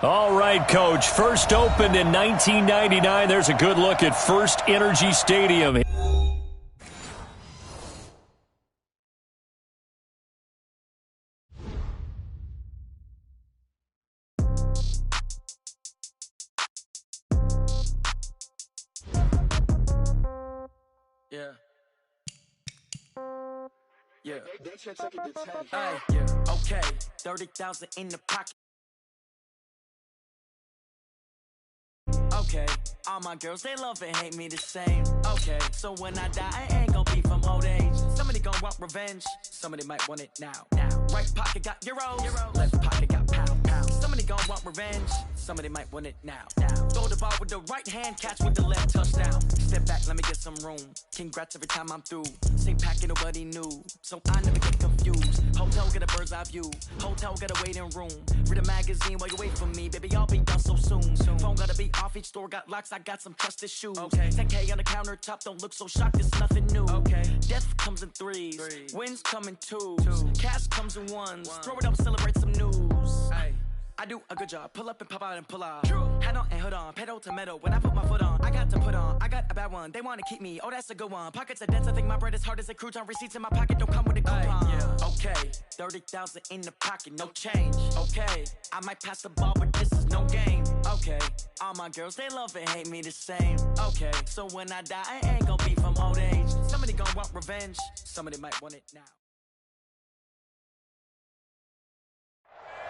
All right, Coach. First opened in 1999. There's a good look at First Energy Stadium. Yeah. Okay. 30,000 in the pocket. Okay, all my girls, they love and hate me the same. Okay, so when I die, I ain't gon' be from old age. Somebody gon' want revenge, somebody might want it now. Right pocket got euros, left pocket got pound. Somebody gon' want revenge, somebody might want it now. Throw the ball with the right hand, catch with the left, touchdown. Step back, let me get some room. Congrats every time I'm through. Same packet, nobody knew, so I never get confused. Hotel get a bird's eye view, hotel got a waiting room. Read a magazine while you wait for me, baby, I'll be done so soon. Phone gotta be off, each store got locks, I got some trusted shoes. Okay. 10K on the countertop, don't look so shocked, it's nothing new. Okay. Death comes in threes, wins come in twos. Cash comes in ones, throw it up, celebrate some news. Ay. I do a good job, pull up and pop out and pull out. Head on and hood on, pedal to metal. When I put my foot on, I got to put on. I got a bad one, they wanna keep me, oh that's a good one. Pockets are dense, I think my bread is hard as a crouton. Receipts in my pocket don't come with a coupon. Okay, 30,000 in the pocket, no change. Okay, I might pass the ball, but this is no game. Okay, all my girls, they love and hate me the same. Okay, so when I die, I ain't gon' be from old age. Somebody gon' want revenge, somebody might want it now.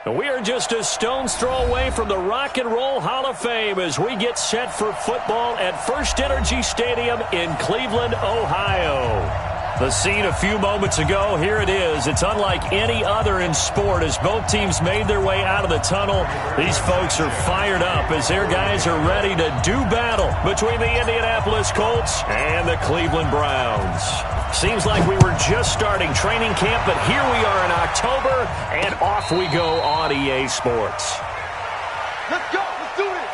We are just a stone's throw away from the Rock and Roll Hall of Fame as we get set for football at First Energy Stadium in Cleveland, Ohio. The scene a few moments ago, here it is. It's unlike any other in sport as both teams made their way out of the tunnel. These folks are fired up as their guys are ready to do battle between the Indianapolis Colts and the Cleveland Browns. Seems like we were just starting training camp, but here we are in October, and off we go on EA Sports. Let's go. Let's do it.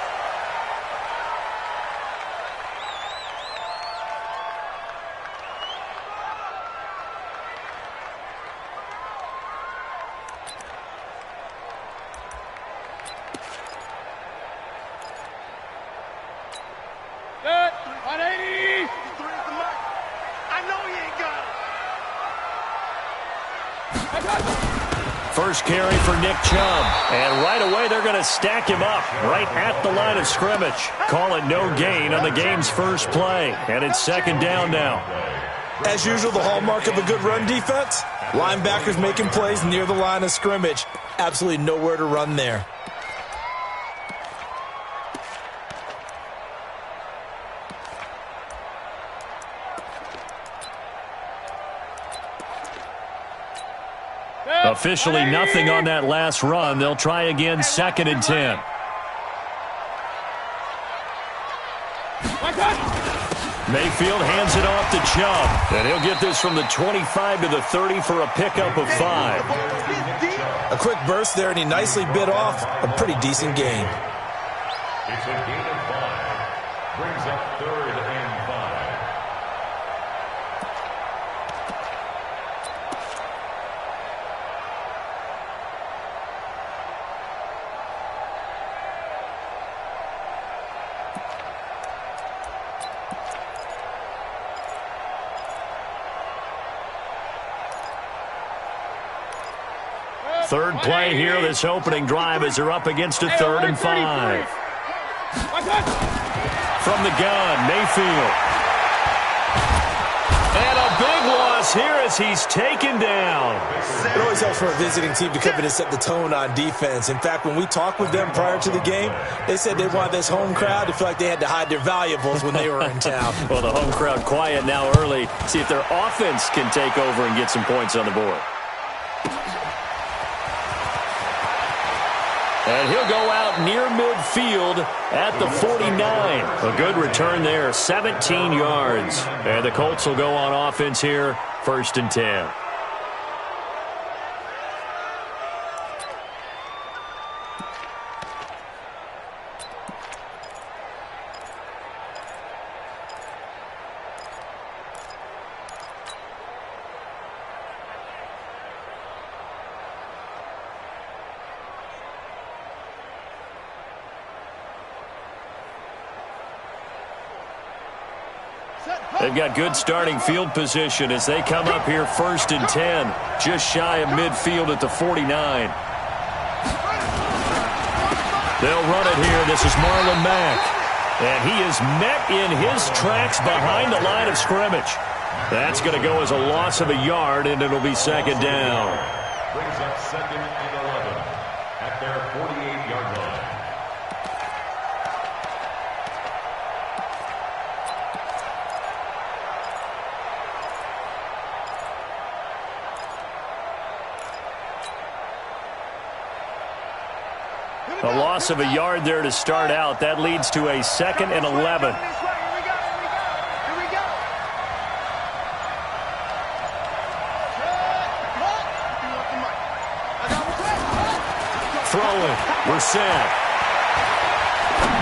Good. 180. I know he ain't got it. First carry for Nick Chubb. And right away, they're going to stack him up right at the line of scrimmage. Call it no gain on the game's first play. And it's second down now. As usual, the hallmark of a good run defense, linebackers making plays near the line of scrimmage. Absolutely nowhere to run there. Officially nothing on that last run. They'll try again, 2nd and 10. Mayfield hands it off to Chubb. And he'll get this from the 25 to the 30 for a pickup of 5. A quick burst there, and he nicely bit off a pretty decent gain. It's a gain of 5. Brings up 3rd and 5. Third play here, this opening drive as they're up against a 3rd and 5. From the gun, Mayfield. And a big loss here as he's taken down. It always helps for a visiting team to come in and set the tone on defense. In fact, when we talked with them prior to the game, they said they wanted this home crowd to feel like they had to hide their valuables when they were in town. Well, the home crowd quiet now early. See if their offense can take over and get some points on the board. And he'll go out near midfield at the 49. A good return there, 17 yards. And the Colts will go on offense here, 1st and 10. They've got good starting field position as they come up here 1st and 10, just shy of midfield at the 49. They'll run it here. This is Marlon Mack. And he is met in his tracks behind the line of scrimmage. That's going to go as a loss of a yard, and it'll be 2nd down. Brings up 2nd and 11 at their 48-yard line. A loss of a yard there to start out. That leads to a 2nd and 11. Throwing. Brissett.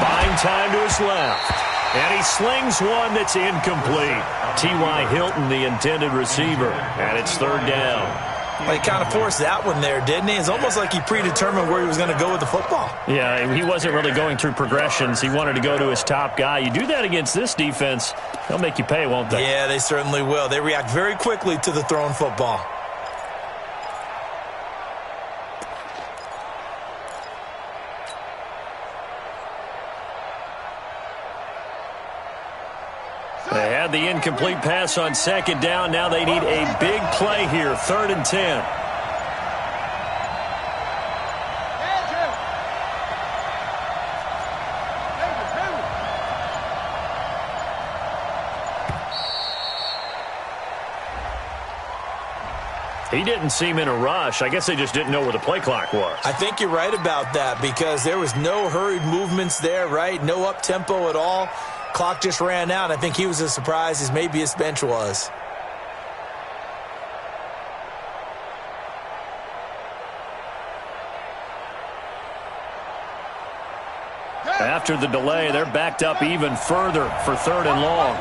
Buying time to his left. And he slings one that's incomplete. T.Y. Hilton, the intended receiver. And it's 3rd down. Well, he kind of forced that one there, didn't he? It's almost like he predetermined where he was going to go with the football. Yeah, he wasn't really going through progressions. He wanted to go to his top guy. You do that against this defense, they'll make you pay, won't they? Yeah, they certainly will. They react very quickly to the thrown football. They had the incomplete pass on 2nd down. Now they need a big play here, 3rd and 10. He didn't seem in a rush. I guess they just didn't know where the play clock was. I think you're right about that because there was no hurried movements there, right? No up-tempo at all. Clock just ran out. I think he was as surprised as maybe his bench was. After the delay, they're backed up even further for 3rd and long.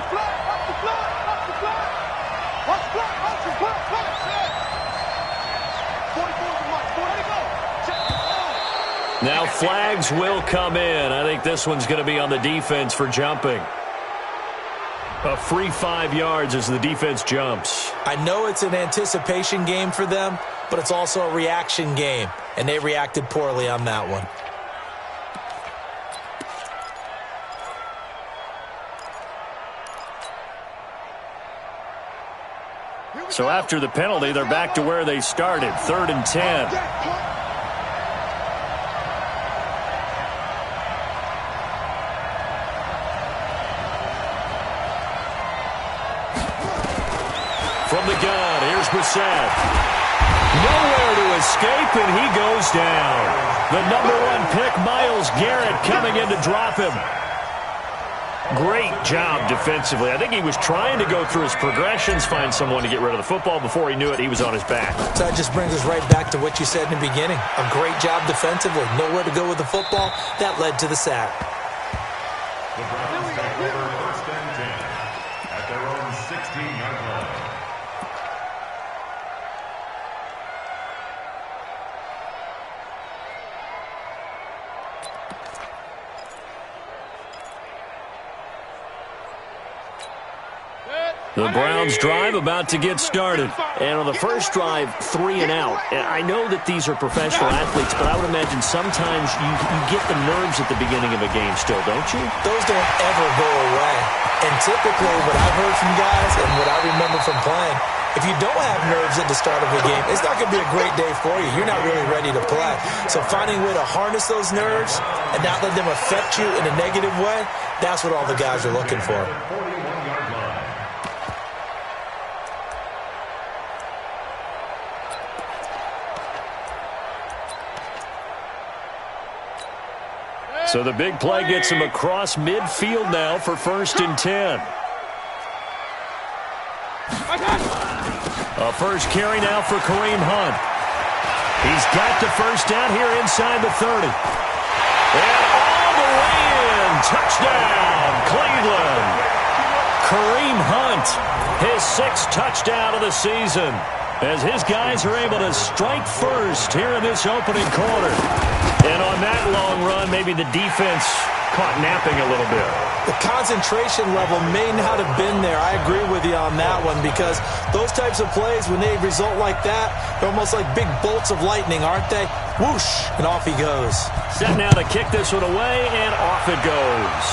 Now flags will come in. I think this one's going to be on the defense for jumping. A free 5 yards as the defense jumps. I know it's an anticipation game for them, but it's also a reaction game, and they reacted poorly on that one. So after the penalty, they're back to where they started, 3rd and 10. From the gun, here's Brissett. Nowhere to escape, and he goes down. The #1 pick, Myles Garrett, coming in to drop him. Great job defensively. I think he was trying to go through his progressions, find someone to get rid of the football. Before he knew it, he was on his back. So that just brings us right back to what you said in the beginning. A great job defensively. Nowhere to go with the football. That led to the sack. The Browns take over 1st and 10 at their own 16-yard line. The Browns drive about to get started. And on the first drive, 3 and out. And I know that these are professional athletes, but I would imagine sometimes you get the nerves at the beginning of a game still, don't you? Those don't ever go away. And typically what I've heard from guys and what I remember from playing, if you don't have nerves at the start of a game, it's not going to be a great day for you. You're not really ready to play. So finding a way to harness those nerves and not let them affect you in a negative way, that's what all the guys are looking for. So the big play gets him across midfield now for 1st and 10. A first carry now for Kareem Hunt. He's got the first down here inside the 30. And all the way in. Touchdown, Cleveland. Kareem Hunt, his 6th touchdown of the season. as his guys are able to strike first here in this opening quarter. And on that long run, maybe the defense caught napping a little bit. The concentration level may not have been there. I agree with you on that one, because those types of plays, when they result like that, they're almost like big bolts of lightning, aren't they? Whoosh, and off he goes. Set now to kick this one away, and off it goes.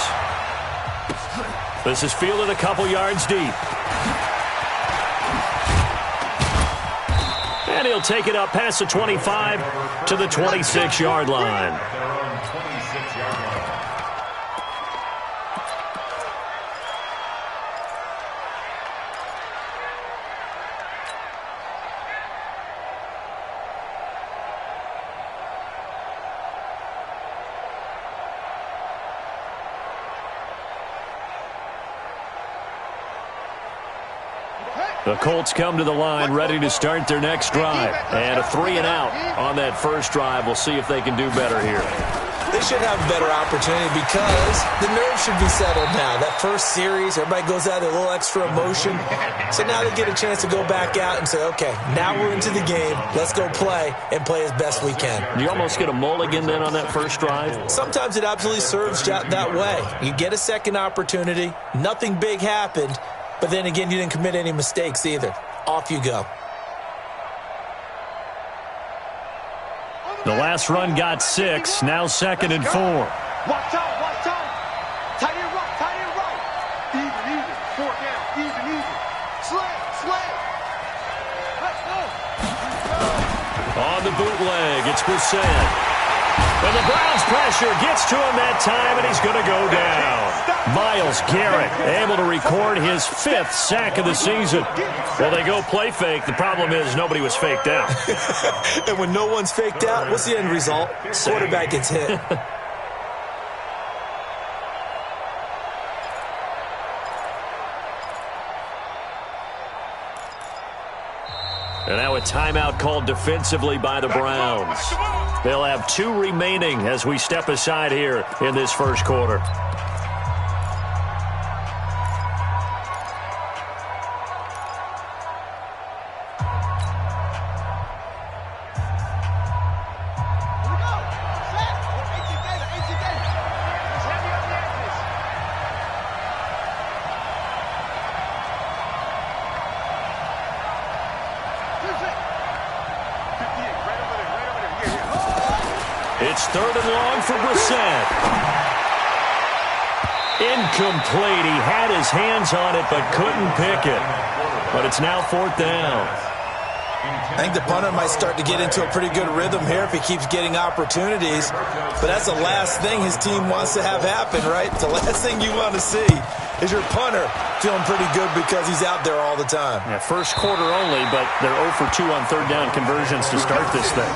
This is fielded a couple yards deep. And he'll take it up past the 25 to the 26-yard line. The Colts come to the line ready to start their next drive. And a 3-and-out on that first drive. We'll see if they can do better here. They should have a better opportunity because the nerves should be settled now. That first series, everybody goes out with a little extra emotion. So now they get a chance to go back out and say, okay, now we're into the game. Let's go play and play as best we can. You almost get a mulligan then on that first drive? Sometimes it absolutely serves that way. You get a second opportunity. Nothing big happened. But then again, you didn't commit any mistakes either. Off you go. The last run got 6. Now 2nd and 4. Watch out, watch out. Tight end right. Even. 4 down, even. Slay. Let's go. On the bootleg, it's Brissett. And the Browns pressure gets to him that time, and he's going to go down. Myles Garrett able to record his 5th sack of the season. Well, they go play fake. The problem is nobody was faked out. And when no one's faked out, what's the end result? Quarterback gets hit. And now a timeout called defensively by the Browns. They'll have 2 remaining as we step aside here in this first quarter. It's 3rd and long for Brissett. Incomplete. He had his hands on it but couldn't pick it. But it's now 4th down. I think the punter might start to get into a pretty good rhythm here if he keeps getting opportunities. But that's the last thing his team wants to have happen, right? The last thing you want to see is your punter feeling pretty good because he's out there all the time. Yeah, first quarter only, but they're 0 for 2 on 3rd down conversions to start this thing.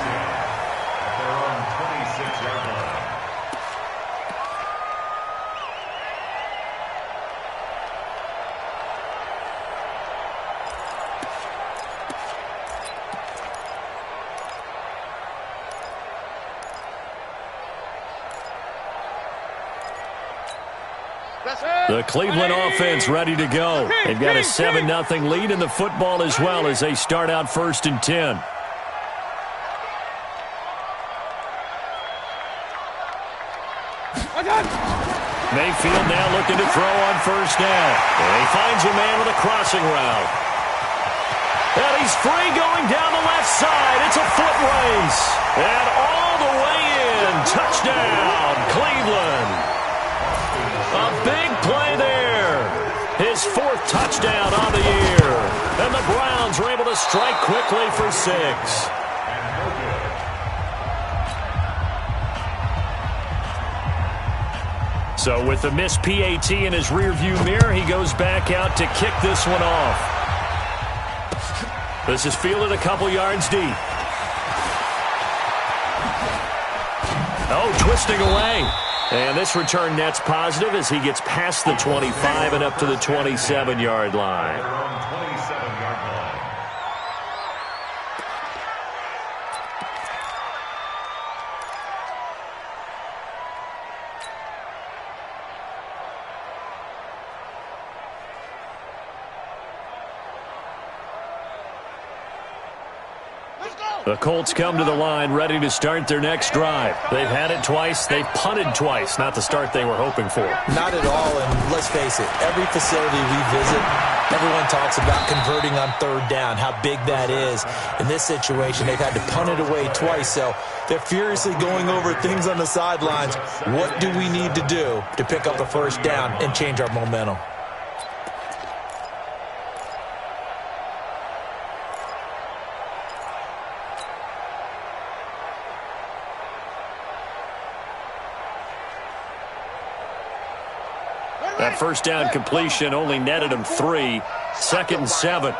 The Cleveland offense ready to go. They've got a 7-0 lead in the football as well as they start out 1st and 10. Mayfield now looking to throw on 1st down. And he finds a man with a crossing route. And he's free going down the left side. It's a foot race. And all the way in. Touchdown, Cleveland. A big play there. His 4th touchdown on the year. And the Browns are able to strike quickly for 6. So with the missed PAT in his rearview mirror, he goes back out to kick this one off. This is fielded a couple yards deep. Oh, twisting away. And this return net's positive as he gets past the 25 and up to the 27-yard line. The Colts come to the line ready to start their next drive. They've had it twice. They've punted twice. Not the start they were hoping for. Not at all, and let's face it, every facility we visit, everyone talks about converting on third down, how big that is. In this situation, they've had to punt it away twice, so they're furiously going over things on the sidelines. What do we need to do to pick up a first down and change our momentum? That first down completion only netted him 3. 2nd and 7.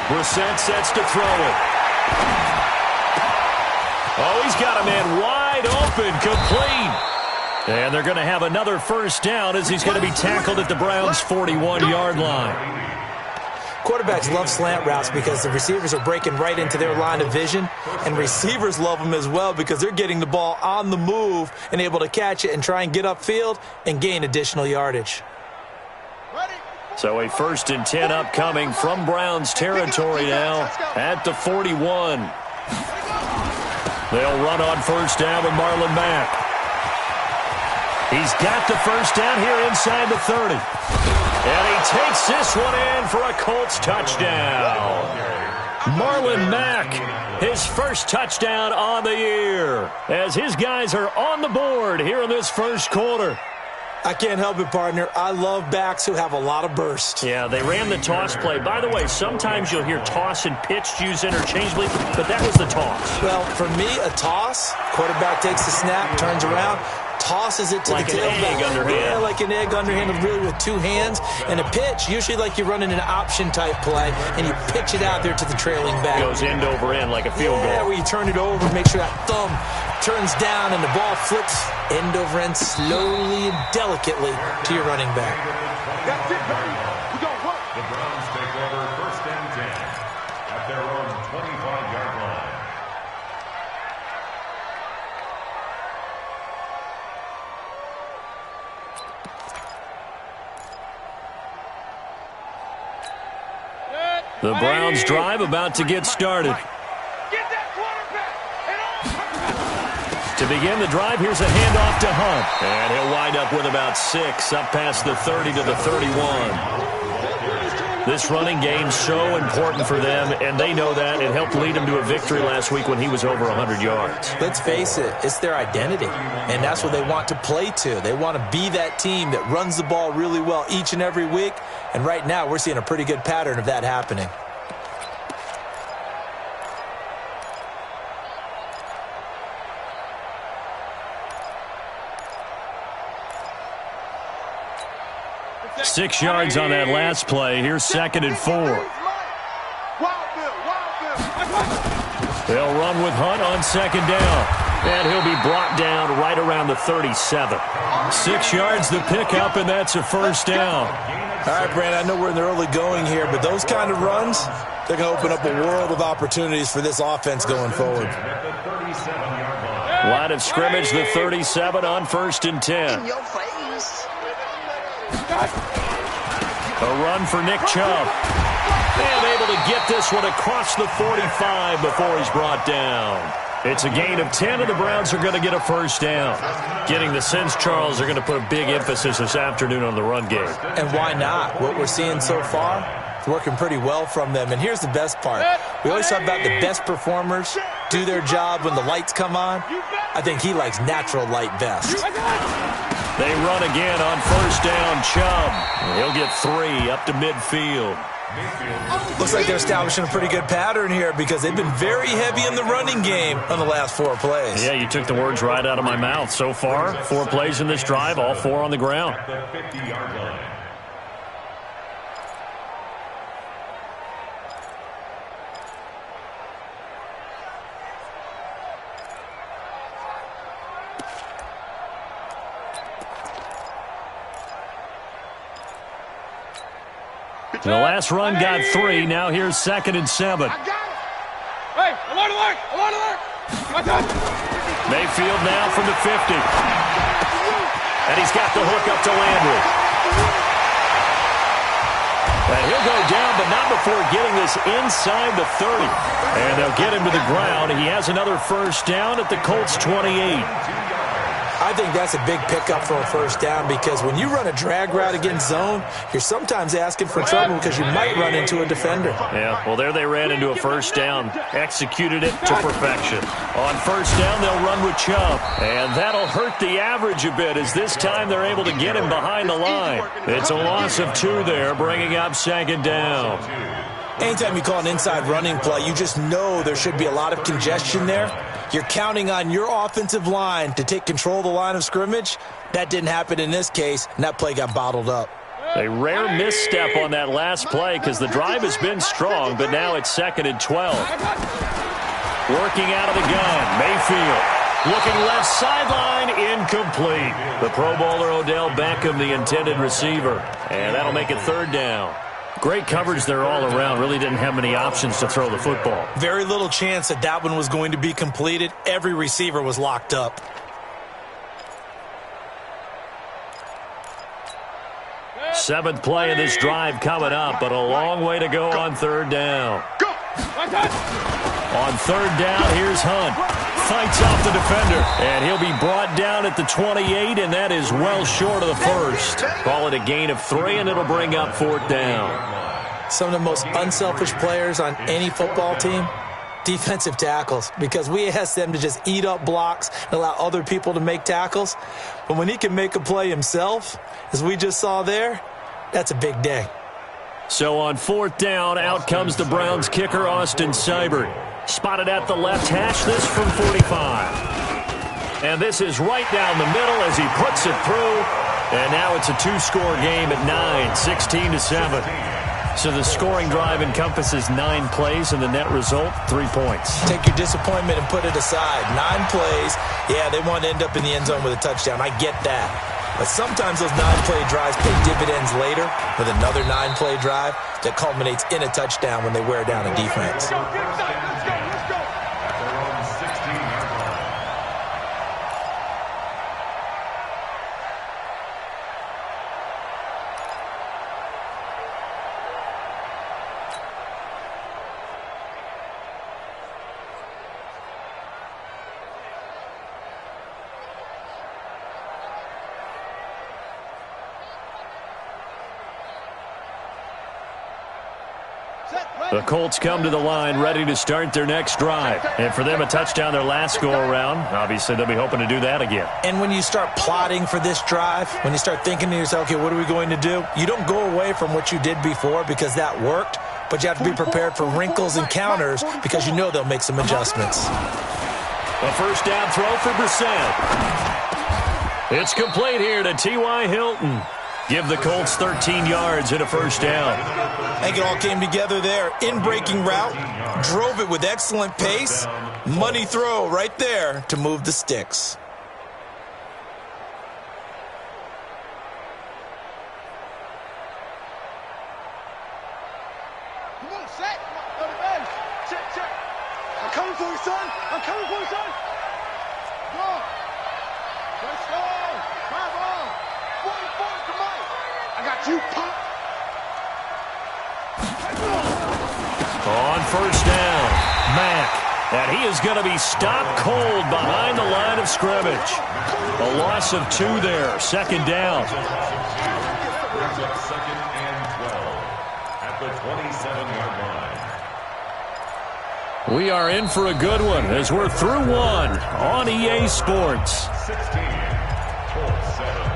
Brissett sets to throw it. Oh, he's got a man wide open, complete. And they're going to have another first down as he's going to be tackled at the Browns' 41-yard line. Quarterbacks love slant routes because the receivers are breaking right into their line of vision, and receivers love them as well because they're getting the ball on the move and able to catch it and try and get upfield and gain additional yardage. So a 1st and 10 upcoming from Browns territory now at the 41. They'll run on first down with Marlon Mack. He's got the first down here inside the 30. And he takes this one in for a Colts touchdown. Marlon Mack, his first touchdown on the year, as his guys are on the board here in this first quarter. I can't help it, partner. I love backs who have a lot of burst. Yeah, they ran the toss play. By the way, sometimes you'll hear toss and pitch used interchangeably, but that was the toss. Well, for me, a toss, quarterback takes the snap, turns around, tosses it to like the tailback. Like an egg underhand. Yeah, like an egg underhand, really with 2 hands. And a pitch, usually like you're running an option-type play, and you pitch it out there to the trailing back. Goes end over end like a field goal. Yeah, where you turn it over, make sure that thumb turns down, and the ball flips end over end slowly and delicately to your running back. That's it, buddy. We got work. The Browns take over 1st and 10 at their own 25-yard line. The Browns drive about to get started. To begin the drive, here's a handoff to Hunt. And he'll wind up with about 6, up past the 30 to the 31. This running game's so important for them, and they know that. It helped lead them to a victory last week when he was over 100 yards. Let's face it, it's their identity, and that's what they want to play to. They want to be that team that runs the ball really well each and every week, and right now we're seeing a pretty good pattern of that happening. Six yards on that last play. Here's 2nd and 4. They'll run with Hunt on 2nd down. And he'll be brought down right around the 37. 6 yards the pickup, and that's a first down. All right, Brandon, I know we're in the early going here, but those kind of runs, they're going to open up a world of opportunities for this offense going forward. Line of scrimmage, the 37 on 1st and 10. A run for Nick Chubb. And able to get this one across the 45 before he's brought down. It's a gain of 10, and the Browns are going to get a first down. Getting the sense, Charles, are going to put a big emphasis this afternoon on the run game. And why not? What we're seeing so far, it's working pretty well from them. And here's the best part. We always talk about the best performers do their job when the lights come on. I think he likes natural light best. They run again on first down, Chubb. He'll get 3 up to midfield. Looks like they're establishing a pretty good pattern here because they've been very heavy in the running game on the last 4 plays. Yeah, you took the words right out of my mouth. So far, 4 plays in this drive, all 4 on the ground. The 50-yard line. The last run got 3. Now here's 2nd and 7. I got it. Hey, alert, alert, alert, alert. My God. Mayfield now from the 50. And he's got the hook up to Landry. And he'll go down, but not before getting this inside the 30. And they'll get him to the ground. He has another first down at the Colts 28. I think that's a big pickup for a first down because when you run a drag route against zone, you're sometimes asking for trouble because you might run into a defender. Yeah, well, there they ran into a first down. Executed it to perfection. On first down, they'll run with Chubb. And that'll hurt the average a bit as this time they're able to get him behind the line. It's a loss of 2 there, bringing up second down. Anytime you call an inside running play, you just know there should be a lot of congestion there. You're counting on your offensive line to take control of the line of scrimmage. That didn't happen in this case, and that play got bottled up. A rare misstep on that last play because the drive has been strong, but now it's 2nd and 12. Working out of the gun, Mayfield. Looking left sideline, incomplete. The Pro Bowler Odell Beckham, the intended receiver. And that'll make it 3rd down. Great coverage there all around. Really didn't have many options to throw the football. Very little chance that that one was going to be completed. Every receiver was locked up. Seventh play of this drive coming up, but a long way to go on 3rd down. On 3rd down, here's Hunt. Fights off the defender, and he'll be brought down at the 28, and that is well short of the first. Call it a gain of 3, and it'll bring up 4th down. Some of the most unselfish players on any football team, defensive tackles, because we ask them to just eat up blocks and allow other people to make tackles. But when he can make a play himself, as we just saw there, that's a big day. So on 4th down, out comes the Browns kicker, Austin Seibert. Spotted at the left hash, this from 45. And this is right down the middle as he puts it through. And now it's a 2-score game at 9, 16-7. So the scoring drive encompasses 9 plays, and the net result, 3 points. Take your disappointment and put it aside. 9 plays, yeah, they want to end up in the end zone with a touchdown. I get that. But sometimes those 9-play drives pay dividends later with another 9-play drive that culminates in a touchdown when they wear down a defense. The Colts come to the line ready to start their next drive. And for them, a touchdown their last go-around. Obviously, they'll be hoping to do that again. And when you start plotting for this drive, when you start thinking to yourself, okay, what are we going to do? You don't go away from what you did before because that worked, but you have to be prepared for wrinkles and counters because you know they'll make some adjustments. A first down throw for Brissett. It's complete here to T.Y. Hilton. Give the Colts 13 yards and a first down. I think it all came together there. In-breaking route, drove it with excellent pace. Money throw right there to move the sticks. Come on, set. Go to base. Check. I'm coming for you, son. I'm coming for you, son. Go. Let's go. Drive on. 44 to Mike. I got you, pop. On first down, Mack. And he is going to be stopped cold behind the line of scrimmage. A loss of 2 there. 2nd down. Brings up 2nd and 12 at the 27-yard line. We are in for a good one as we're through 1 on EA Sports. 16, Colts 7.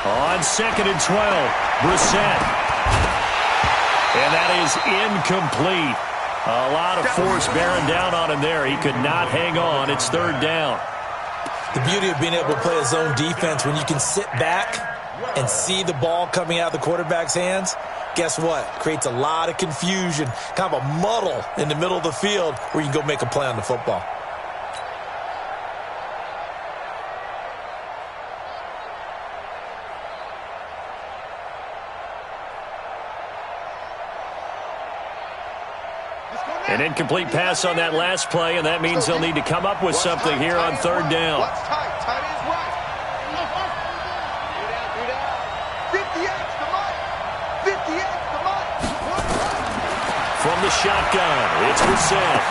On 2nd and 12, Brissett. And that is incomplete. A lot of force bearing down on him there. He could not hang on. It's 3rd down. The beauty of being able to play a zone defense when you can sit back and see the ball coming out of the quarterback's hands. guess what? Creates a lot of confusion, kind of a muddle in the middle of the field where you can go make a play on the football. An incomplete pass on that last play, and that means they'll need to come up with something here on third down. What's tight? Tight is right. 58's the mic. 58's the mic. From the shotgun, it's Brissett.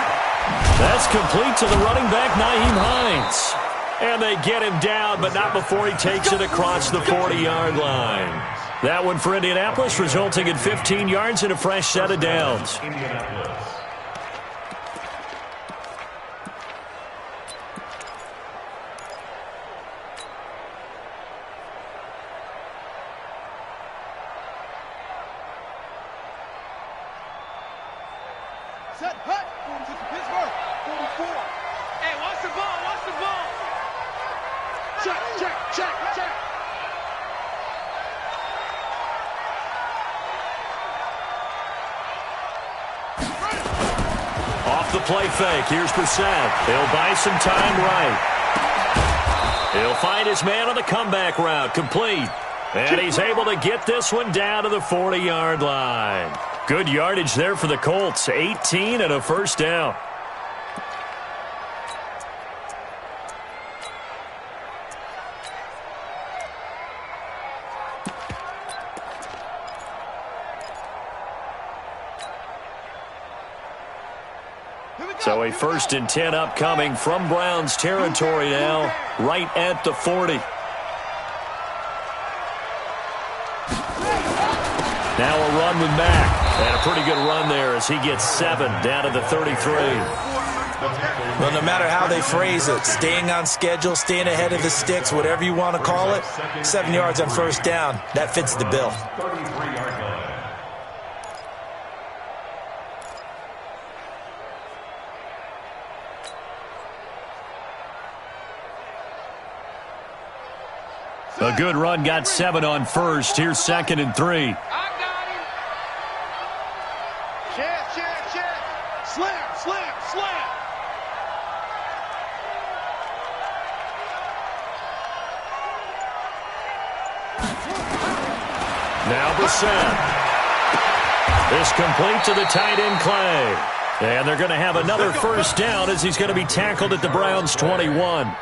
That's complete to the running back, Nyheim Hines. And they get him down, but not before he takes it across the 40-yard line. That one for Indianapolis, resulting in 15 yards and a fresh set of downs. Set, hut. 46 to Pittsburgh. 44. Hey, watch the ball. Watch the ball. Check, check, check, check. Off the play fake, here's Brissett. He'll buy some time right. He'll find his man on the comeback route, complete. And he's able to get this one down to the 40-yard line. Good yardage there for the Colts, 18 and a first down. So a 1st and 10 upcoming from Browns territory now, right at the 40. Now a run with Mack. And a pretty good run there as he gets 7 down to the 33. Well, no matter how they phrase it, staying on schedule, staying ahead of the sticks, whatever you want to call it, 7 yards on first down, that fits the bill. 33-yard line. A good run, got 7 on first. Here's 2nd and 3. I got him. Check, check, check. Slam, slam, slam. Now Brissett. This complete to the tight end Clay. And they're going to have another first down as he's going to be tackled at the Browns' 21.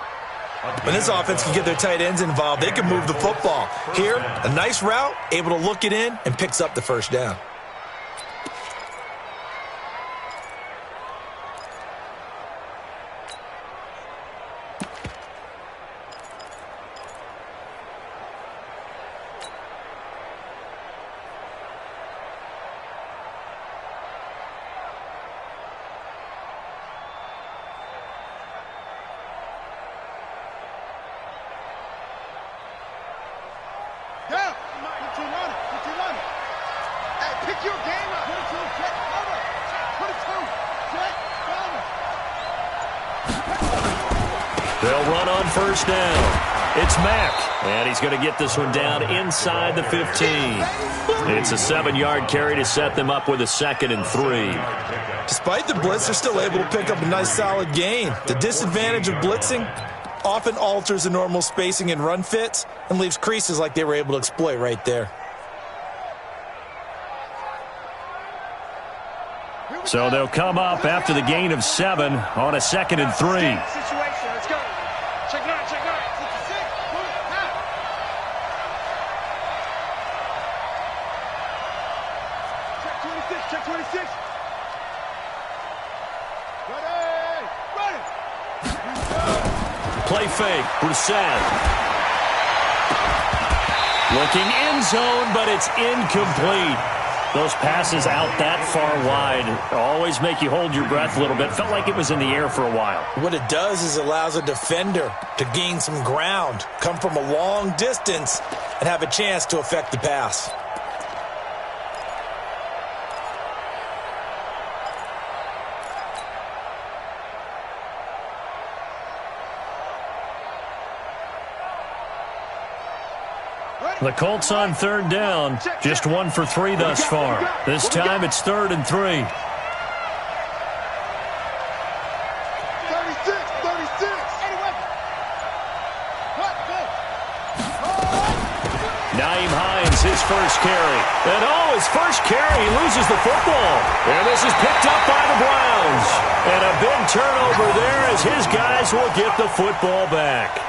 When this offense can get their tight ends involved, they can move the football. Here, a nice route, able to look it in, and picks up the first down. Down. Put your runner. Put your runner. Hey, pick your game up. 22, check, cover. 22, check, cover. They'll run on first down. It's Mack, and he's going to get this one down inside the 15. It's a 7-yard carry to set them up with a 2nd and 3. Despite the blitz, they're still able to pick up a nice solid gain. The disadvantage of blitzing often alters the normal spacing and run fits and leaves creases like they were able to exploit right there. So they'll come up after the gain of 7 on a 2nd and 3. Situation, let's go. Check 9, check 9. 66, move, now. Check 26, check 26. Ready, ready. Play fake, Brissett. Looking end zone, but it's incomplete. Those passes out that far wide always make you hold your breath a little bit. Felt like it was in the air for a while. What it does is allows a defender to gain some ground, come from a long distance, and have a chance to affect the pass. The Colts on third down, just 1 for 3 thus far. This time it's 3rd and 3. 36. His first carry. And his first carry, he loses the football. And this is picked up by the Browns. And a big turnover there as his guys will get the football back.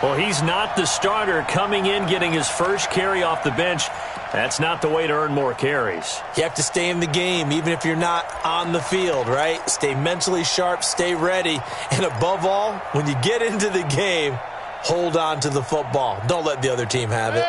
Well, he's not the starter coming in, getting his first carry off the bench. That's not the way to earn more carries. You have to stay in the game, even if you're not on the field, right? Stay mentally sharp, stay ready. And above all, when you get into the game, hold on to the football. Don't let the other team have it.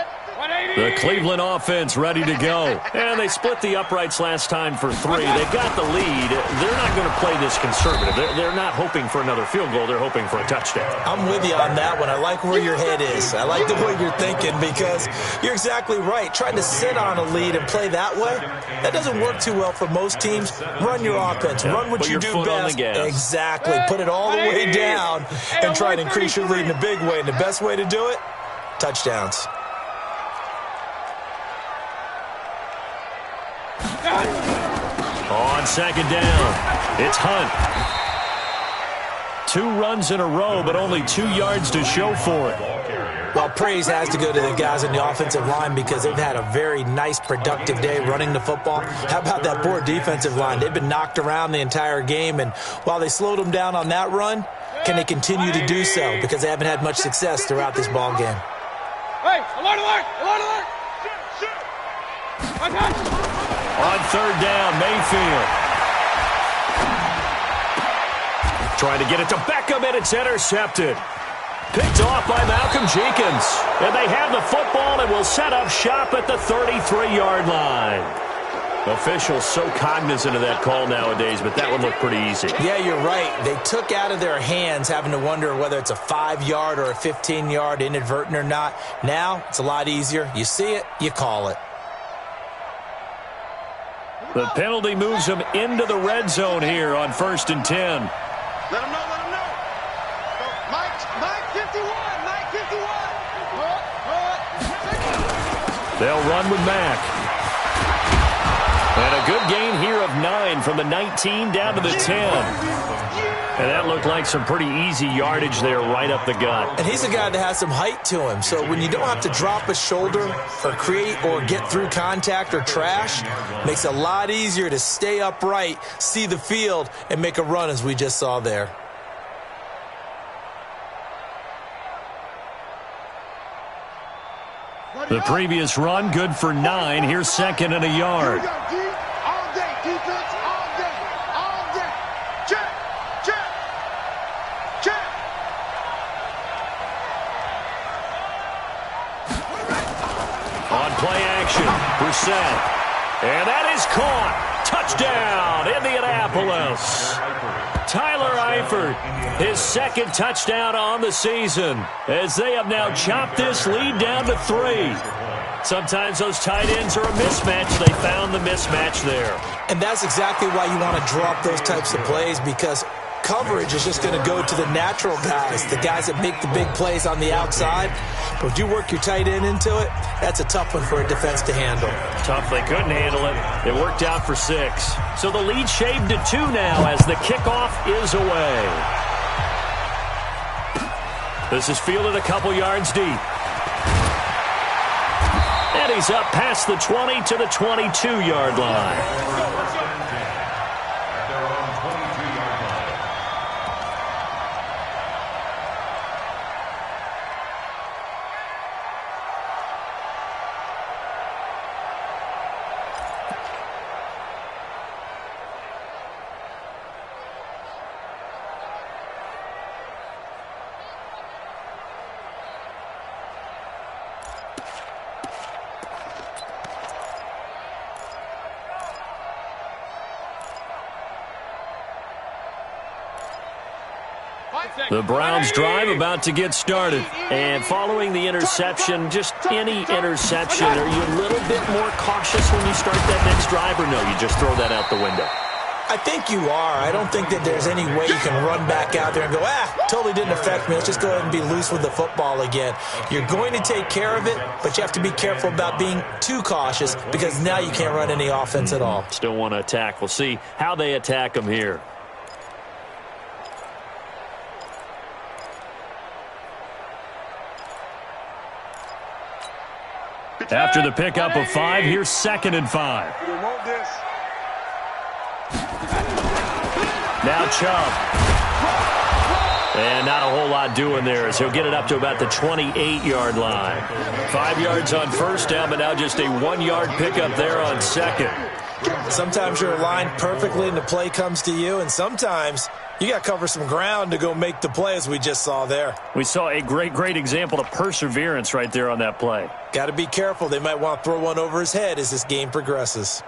The Cleveland offense ready to go. And they split the uprights last time for 3. They got the lead. They're not going to play this conservative. They're not hoping for another field goal. They're hoping for a touchdown. I'm with you on that one. I like where your head is. I like the way you're thinking because you're exactly right. Trying to sit on a lead and play that way, that doesn't work too well for most teams. Run your offense. Run what you do best. Exactly. Put it all the way down and try to increase your lead in a big way. And the best way to do it, touchdowns. On second down, it's Hunt. 2 runs in a row, but only 2 yards to show for it. Well, praise has to go to the guys on the offensive line because they've had a very nice, productive day running the football. How about that poor defensive line? They've been knocked around the entire game, and while they slowed them down on that run, can they continue to do so? Because they haven't had much success throughout this ball game. Hey, alert, alert, alert, alert! On third down, Mayfield. Trying to get it to Beckham, and it's intercepted. Picked off by Malcolm Jenkins. And they have the football and will set up shop at the 33-yard line. Officials so cognizant of that call nowadays, but that one looked pretty easy. Yeah, you're right. They took out of their hands having to wonder whether it's a 5-yard or a 15-yard inadvertent or not. Now, it's a lot easier. You see it, you call it. The penalty moves them into the red zone here on 1st and 10. Let him know, let him know. Mike 51, Mike 51. They'll run with Mack. And a good gain here of 9 from the 19 down to the 10. And that looked like some pretty easy yardage there right up the gut. And he's a guy that has some height to him. So when you don't have to drop a shoulder or create or get through contact or trash, makes it a lot easier to stay upright, see the field, and make a run as we just saw there. The previous run, good for 9. Here's 2nd and a yard. All day, defense, all day, all day. Check, check, check. On play action, Brissett. And that is caught. Touchdown, Indianapolis. Tyler Eifert, his 2nd touchdown on the season, as they have now chopped this lead down to 3. Sometimes those tight ends are a mismatch. They found the mismatch there. And that's exactly why you want to drop those types of plays, because coverage is just going to go to the natural guys, the guys that make the big plays on the outside. But if you work your tight end into it, that's a tough one for a defense to handle. Tough, they couldn't handle it. It worked out for 6. So the lead shaved to 2 now as the kickoff is away. This is fielded a couple yards deep. And he's up past the 20 to the 22-yard line. The Browns drive about to get started. And following the interception, just any interception, are you a little bit more cautious when you start that next drive, or no, you just throw that out the window? I think you are. I don't think that there's any way you can run back out there and go, totally didn't affect me. Let's just go ahead and be loose with the football again. You're going to take care of it, but you have to be careful about being too cautious because now you can't run any offense at all. Still want to attack. We'll see how they attack them here. After the pickup of 5, here's 2nd and 5. Now Chubb. And not a whole lot doing there as he'll get it up to about the 28-yard line. 5 yards on first down, but now just a 1-yard pickup there on 2nd. Sometimes you're aligned perfectly and the play comes to you, and sometimes you got to cover some ground to go make the play as we just saw there. We saw a great example of perseverance right there on that play. Got to be careful. They might want to throw one over his head as this game progresses.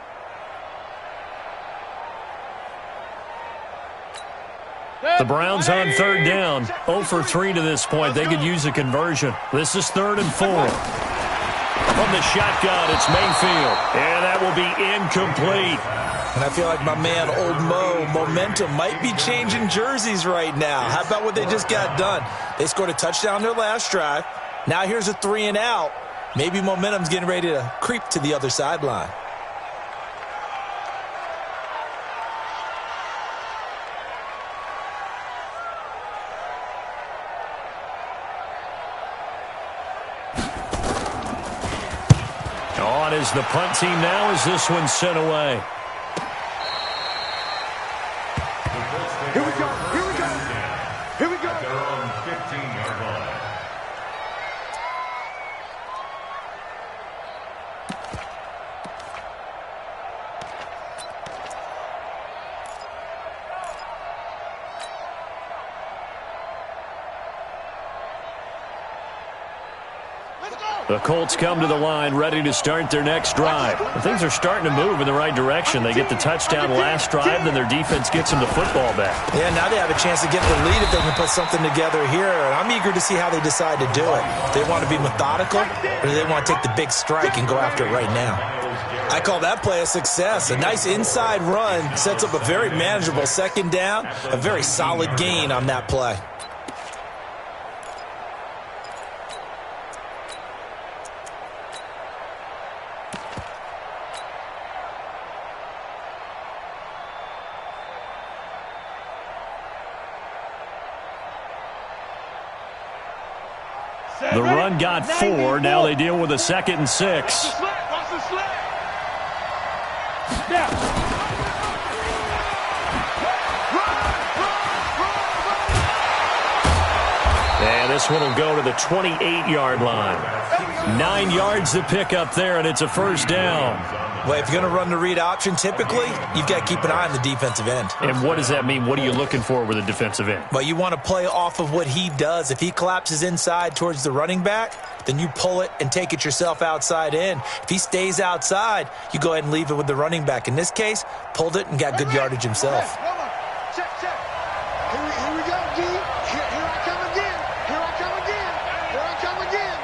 The Browns on 3rd down. 0 for 3 to this point. They could use a conversion. This is 3rd and 4. From the shotgun, it's Mayfield. And that will be incomplete. And I feel like my man, Old Mo, momentum might be changing jerseys right now. How about what they just got done? They scored a touchdown their last drive. Now here's a 3 and out. Maybe momentum's getting ready to creep to the other sideline. On is the punt team now as this one's sent away. Here we go. Here we go. Here we go. At their own 15-yard line. The Colts come to the line ready to start their next drive. Things are starting to move in the right direction. They get the touchdown last drive, then their defense gets them the football back. Yeah, now they have a chance to get the lead if they can put something together here. And I'm eager to see how they decide to do it. Do they want to be methodical, or do they want to take the big strike and go after it right now? I call that play a success. A nice inside run sets up a very manageable 2nd down, a very solid gain on that play. The run got 4. Now they deal with a 2nd and 6. And this one will go to the 28-yard line. 9 yards to pick up there, and it's a 1st down. Well, if you're going to run the read option, typically, you've got to keep an eye on the defensive end. And what does that mean? What are you looking for with a defensive end? Well, you want to play off of what he does. If he collapses inside towards the running back, then you pull it and take it yourself outside in. If he stays outside, you go ahead and leave it with the running back. In this case, pulled it and got good yardage himself. Check. Here we go, D. Here I come again. Here I come again. Here I come again.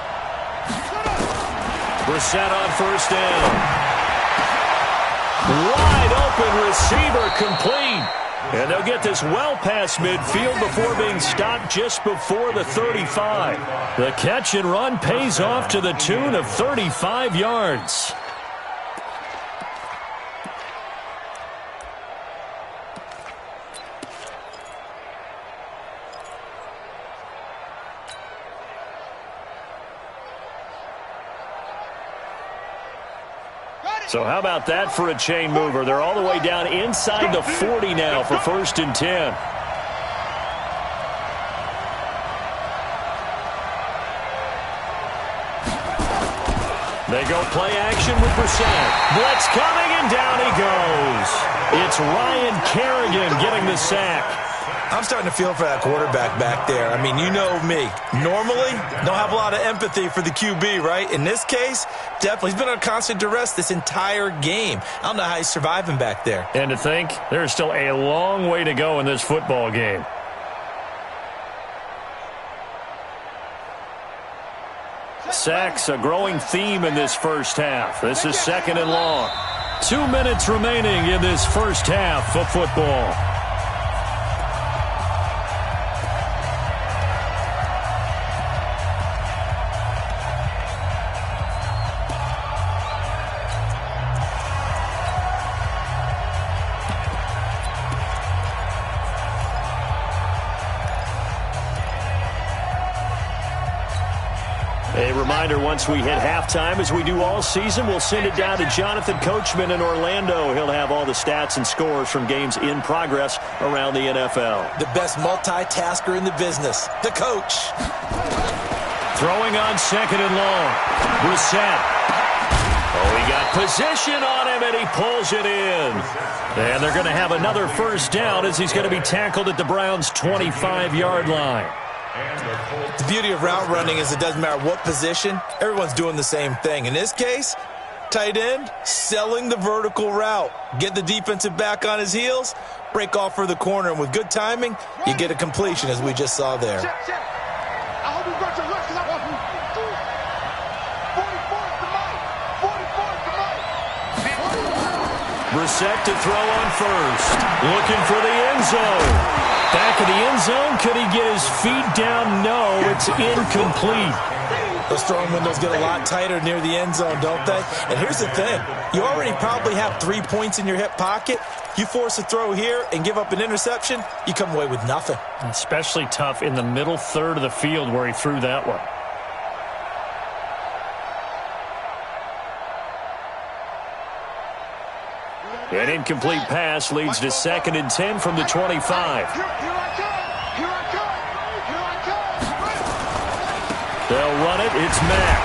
Brissett on 1st down. Wide open receiver complete. And they'll get this well past midfield before being stopped just before the 35. The catch and run pays off to the tune of 35 yards. So how about that for a chain mover? They're all the way down inside the 40 now for 1st and 10. They go play action with Brissett. Blitz coming, and down he goes. It's Ryan Kerrigan getting the sack. I'm starting to feel for that quarterback back there. I mean, you know me. Normally, don't have a lot of empathy for the QB, right? In this case, definitely. He's been under constant duress this entire game. I don't know how he's surviving back there. And to think, there's still a long way to go in this football game. Sacks, a growing theme in this 1st half. This is 2nd and long. 2 minutes remaining in this first half of football. A reminder, once we hit halftime, as we do all season, we'll send it down to Jonathan Coachman in Orlando. He'll have all the stats and scores from games in progress around the NFL. The best multitasker in the business, the coach. Throwing on second and long. Brissett. Oh, he got position on him, and he pulls it in. And they're going to have another first down as he's going to be tackled at the Browns' 25-yard line. The beauty of route running is it doesn't matter what position, everyone's doing the same thing. In this case, tight end, selling the vertical route. Get the defensive back on his heels, break off for the corner, and with good timing, you get a completion as we just saw there. I hope you brought your left, 'cause I want 44 to Mike. Brissett to throw on first. Looking for the end zone. Back of the end zone. Could he get his feet down? No, it's incomplete. Those throwing windows get a lot tighter near the end zone, don't they? And here's the thing. You already probably have 3 points in your hip pocket. You force a throw here and give up an interception, you come away with nothing. Especially tough in the middle third of the field where he threw that one. An incomplete pass leads to 2nd and 10 from the 25. Here I come. Here I come. Here I come. They'll run it. It's Mack.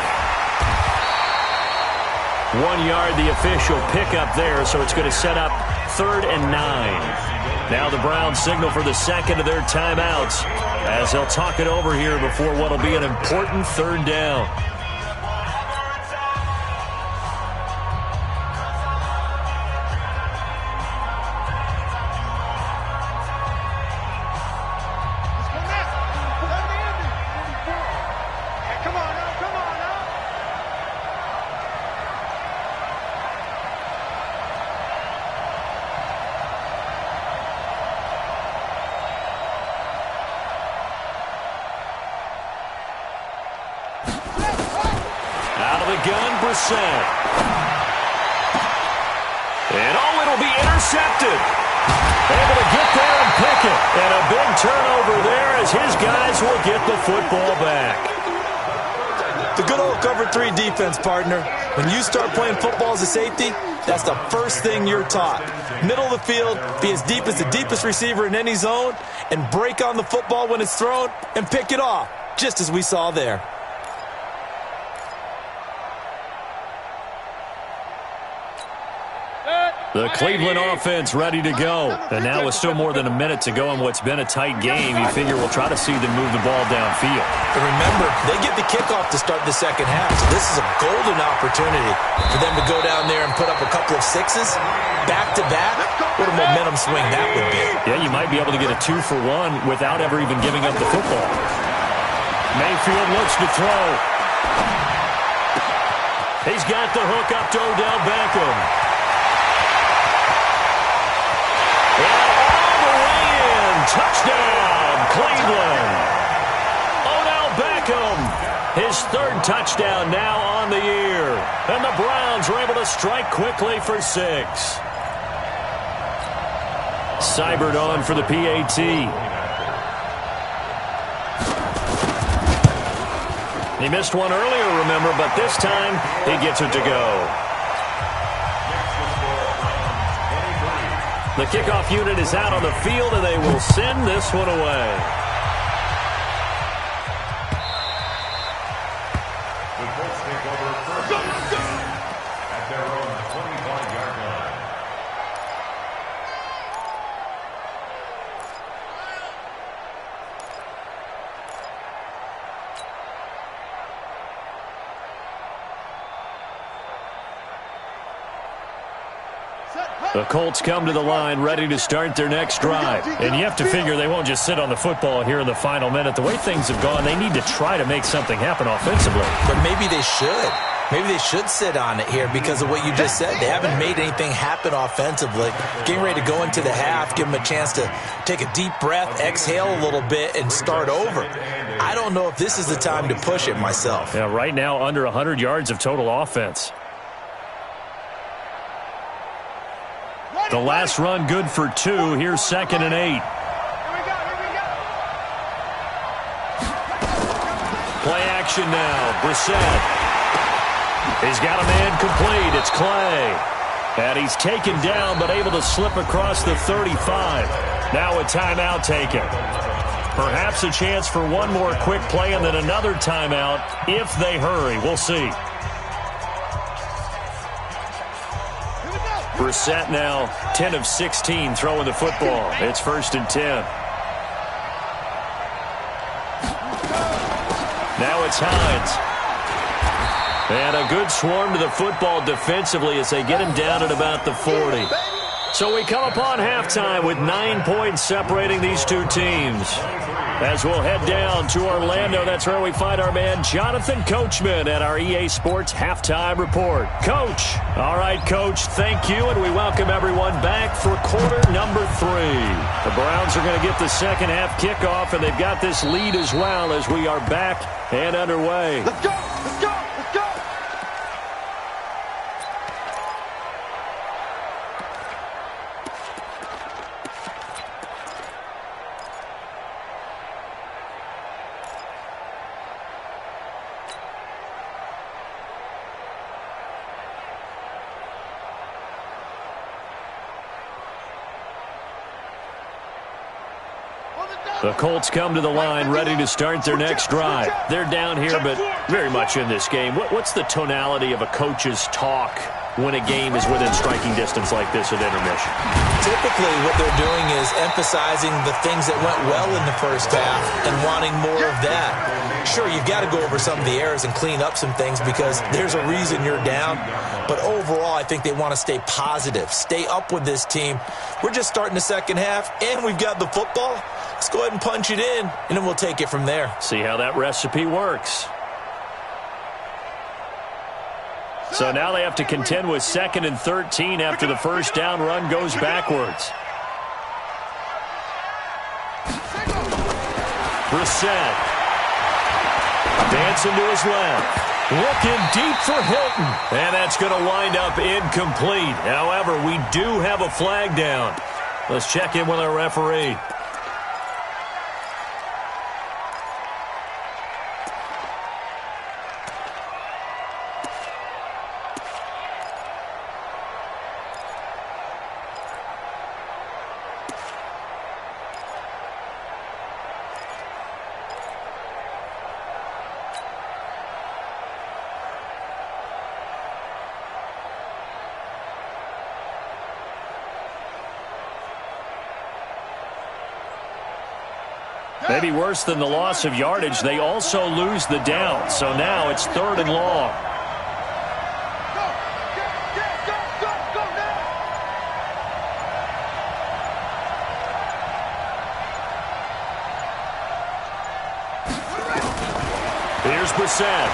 1 yard, the official pickup there, so it's going to set up 3rd and 9. Now the Browns signal for the second of their timeouts as they'll talk it over here before what will be an important 3rd down. Gun, Brissett. And it'll be intercepted. Able to get there and pick it. And a big turnover there as his guys will get the football back. The good old cover 3 defense, partner. When you start playing football as a safety, that's the first thing you're taught. Middle of the field, be as deep as the deepest receiver in any zone, and break on the football when it's thrown and pick it off, just as we saw there. The Cleveland offense ready to go. And now with still more than a minute to go in what's been a tight game, you figure we'll try to see them move the ball downfield. And remember, they get the kickoff to start the second half, so this is a golden opportunity for them to go down there and put up a couple of sixes back-to-back. What a momentum swing that would be. Yeah, you might be able to get a 2-for-1 without ever even giving up the football. Mayfield looks to throw. He's got the hook up to Odell Beckham. Touchdown, Cleveland. Odell Beckham, his 3rd touchdown now on the year. And the Browns are able to strike quickly for 6. Seibert on for the PAT. He missed one earlier, remember, but this time he gets it to go. The kickoff unit is out on the field, and they will send this one away. The Colts take over first at their own 25-yard line. The Colts come to the line ready to start their next drive. And you have to figure they won't just sit on the football here in the final minute. The way things have gone, they need to try to make something happen offensively. But maybe they should. Maybe they should sit on it here because of what you just said. They haven't made anything happen offensively. Getting ready to go into the half, give them a chance to take a deep breath, exhale a little bit, and start over. I don't know if this is the time to push it myself. Yeah, right now under 100 yards of total offense. The last run good for 2. Here's 2nd and 8. Play action now. Brissett. He's got a man complete. It's Clay. And he's taken down but able to slip across the 35. Now a timeout taken. Perhaps a chance for one more quick play and then another timeout if they hurry. We'll see. Brissett now 10 of 16 throwing the football. It's 1st and 10. Now it's Hines. And a good swarm to the football defensively as they get him down at about the 40. So we come upon halftime with 9 points separating these two teams. As we'll head down to Orlando, that's where we find our man Jonathan Coachman at our EA Sports Halftime Report. Coach. All right, Coach, thank you, and we welcome everyone back for quarter number 3. The Browns are going to get the second half kickoff, and they've got this lead as well as we are back and underway. Let's go! Let's go! Let's go! The Colts come to the line ready to start their next drive. They're down here, but very much in this game. What's the tonality of a coach's talk when a game is within striking distance like this at intermission? Typically, what they're doing is emphasizing the things that went well in the first half and wanting more of that. Sure, you've got to go over some of the errors and clean up some things because there's a reason you're down. But overall, I think they want to stay positive, stay up with this team. We're just starting the second half, and we've got the football. Let's go ahead and punch it in, and then we'll take it from there. See how that recipe works. So now they have to contend with 2nd and 13 after the first down run goes backwards. Brissett. Dancing to his left. Looking deep for Hilton. And that's going to wind up incomplete. However, we do have a flag down. Let's check in with our referee. Maybe worse than the loss of yardage, they also lose the down. So now it's 3rd and long. Here's Brissett.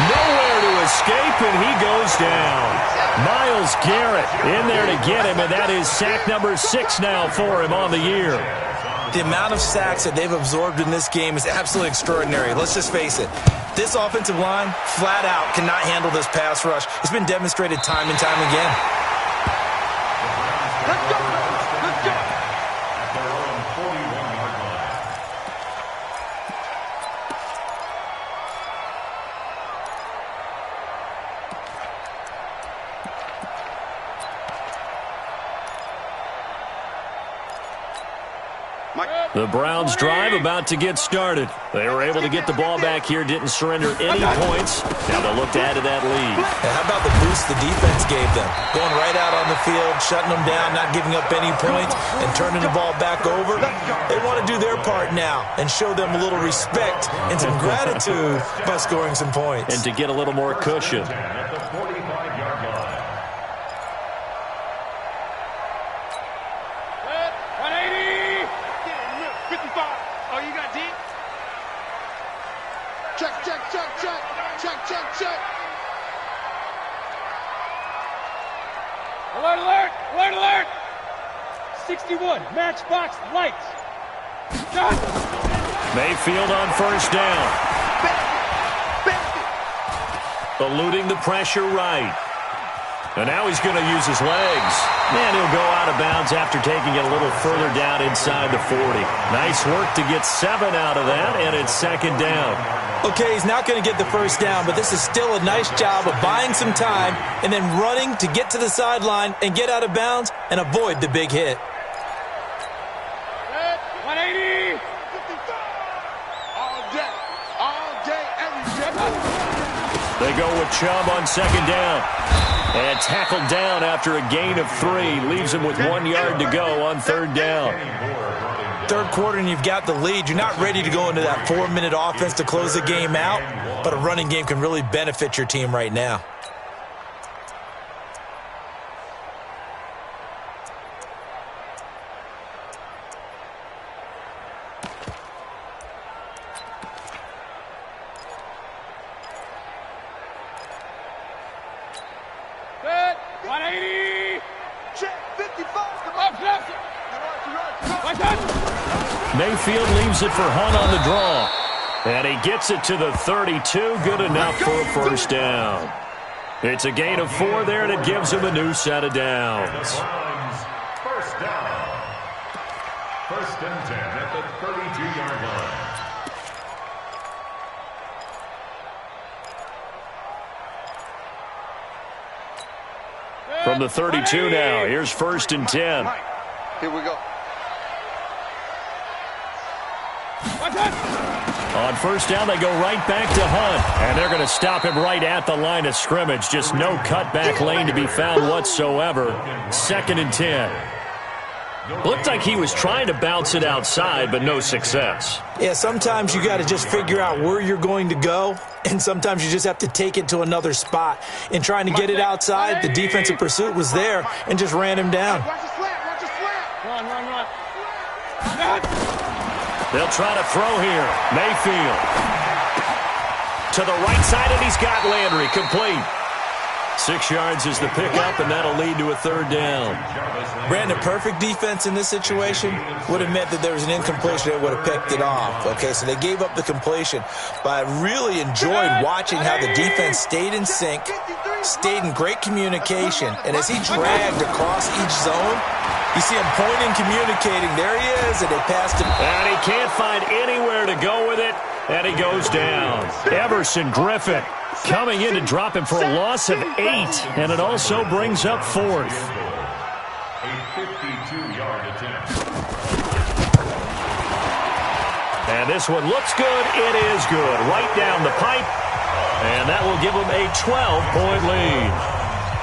Nowhere to escape, and he goes down. Myles Garrett in there to get him, and that is sack number 6 now for him on the year. The amount of sacks that they've absorbed in this game is absolutely extraordinary. Let's just face it. This offensive line, flat out, cannot handle this pass rush. It's been demonstrated time and time again. Let's go! Let's go! At their own 41-yard line. The Browns drive about to get started. They were able to get the ball back here, didn't surrender any points. Now they'll look to add to that lead. And how about the boost the defense gave them? Going right out on the field, shutting them down, not giving up any points, and turning the ball back over. They want to do their part now and show them a little respect and some gratitude by scoring some points. And to get a little more cushion. At the 45-yard line. 180! 55. Oh, you got deep? Check, check, check, check. check. Alert, alert, alert, alert. 61, matchbox lights. Done. Mayfield on first down. Eluding the pressure right. And now he's going to use his legs. And he'll go out of bounds after taking it a little further down inside the 40. Nice work to get 7 out of that, and it's second down. Okay, he's not going to get the first down, but this is still a nice job of buying some time and then running to get to the sideline and get out of bounds and avoid the big hit. 180. All day, every day. They go with Chubb on second down. And tackled down after a gain of 3. Leaves him with 1 yard to go on third down. Third quarter and you've got the lead. You're not ready to go into that 4-minute offense to close the game out, but a running game can really benefit your team right now. Good. 180. Check 55. Come Up, on. left. Right touch. Mayfield leaves it for Hunt on the draw. And he gets it to the 32. Good enough for a first down. It's a gain of 4 there, and it gives him a new set of downs. First down. First and 10 at the 32-yard line. From the 32 now, here's first and 10. Here we go. Right touch. On first down, they go right back to Hunt. And they're going to stop him right at the line of scrimmage. Just no cutback lane to be found whatsoever. Second and 10. Looked like he was trying to bounce it outside, but no success. Yeah, sometimes you got to just figure out where you're going to go, and sometimes you just have to take it to another spot. In trying to get it outside, the defensive pursuit was there and just ran him down. Watch the slant. Watch the slant. Run. They'll try to throw here. Mayfield. To the right side, and he's got Landry. Complete. 6 yards is the pickup, and that'll lead to a third down. Brandon, perfect defense in this situation would have meant that there was an incompletion that would have picked it off. Okay, so they gave up the completion. But I really enjoyed watching how the defense stayed in sync, stayed in great communication, and as he dragged across each zone, you see him pointing, communicating. There he is, and they passed him. And he can't find anywhere to go with it, and he goes down. Everson Griffin coming in to drop him for a loss of 8, and it also brings up fourth. A 52-yard attempt. And this one looks good. It is good. Right down the pipe, and that will give them a 12-point lead.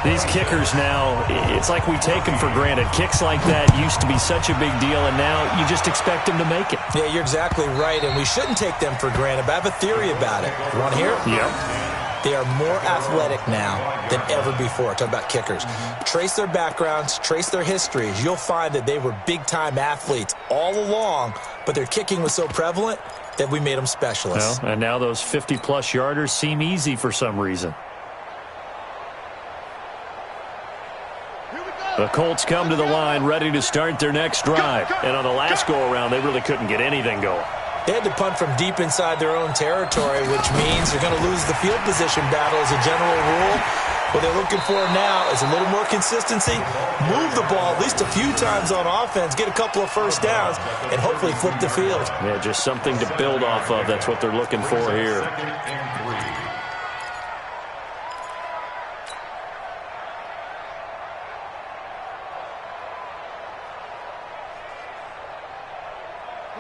These kickers now, it's like we take them for granted. Kicks like that used to be such a big deal, and now you just expect them to make it. Yeah, you're exactly right, and we shouldn't take them for granted, but I have a theory about it. You want to hear it? Yep. They are more athletic now than ever before. Talk about kickers. Trace their backgrounds, trace their histories. You'll find that they were big-time athletes all along, but their kicking was so prevalent that we made them specialists. Well, and now those 50-plus yarders seem easy for some reason. The Colts come to the line ready to start their next drive. And on the last go-around, they really couldn't get anything going. They had to punt from deep inside their own territory, which means they're going to lose the field position battle as a general rule. What they're looking for now is a little more consistency, move the ball at least a few times on offense, get a couple of first downs, and hopefully flip the field. Yeah, just something to build off of. That's what they're looking for here.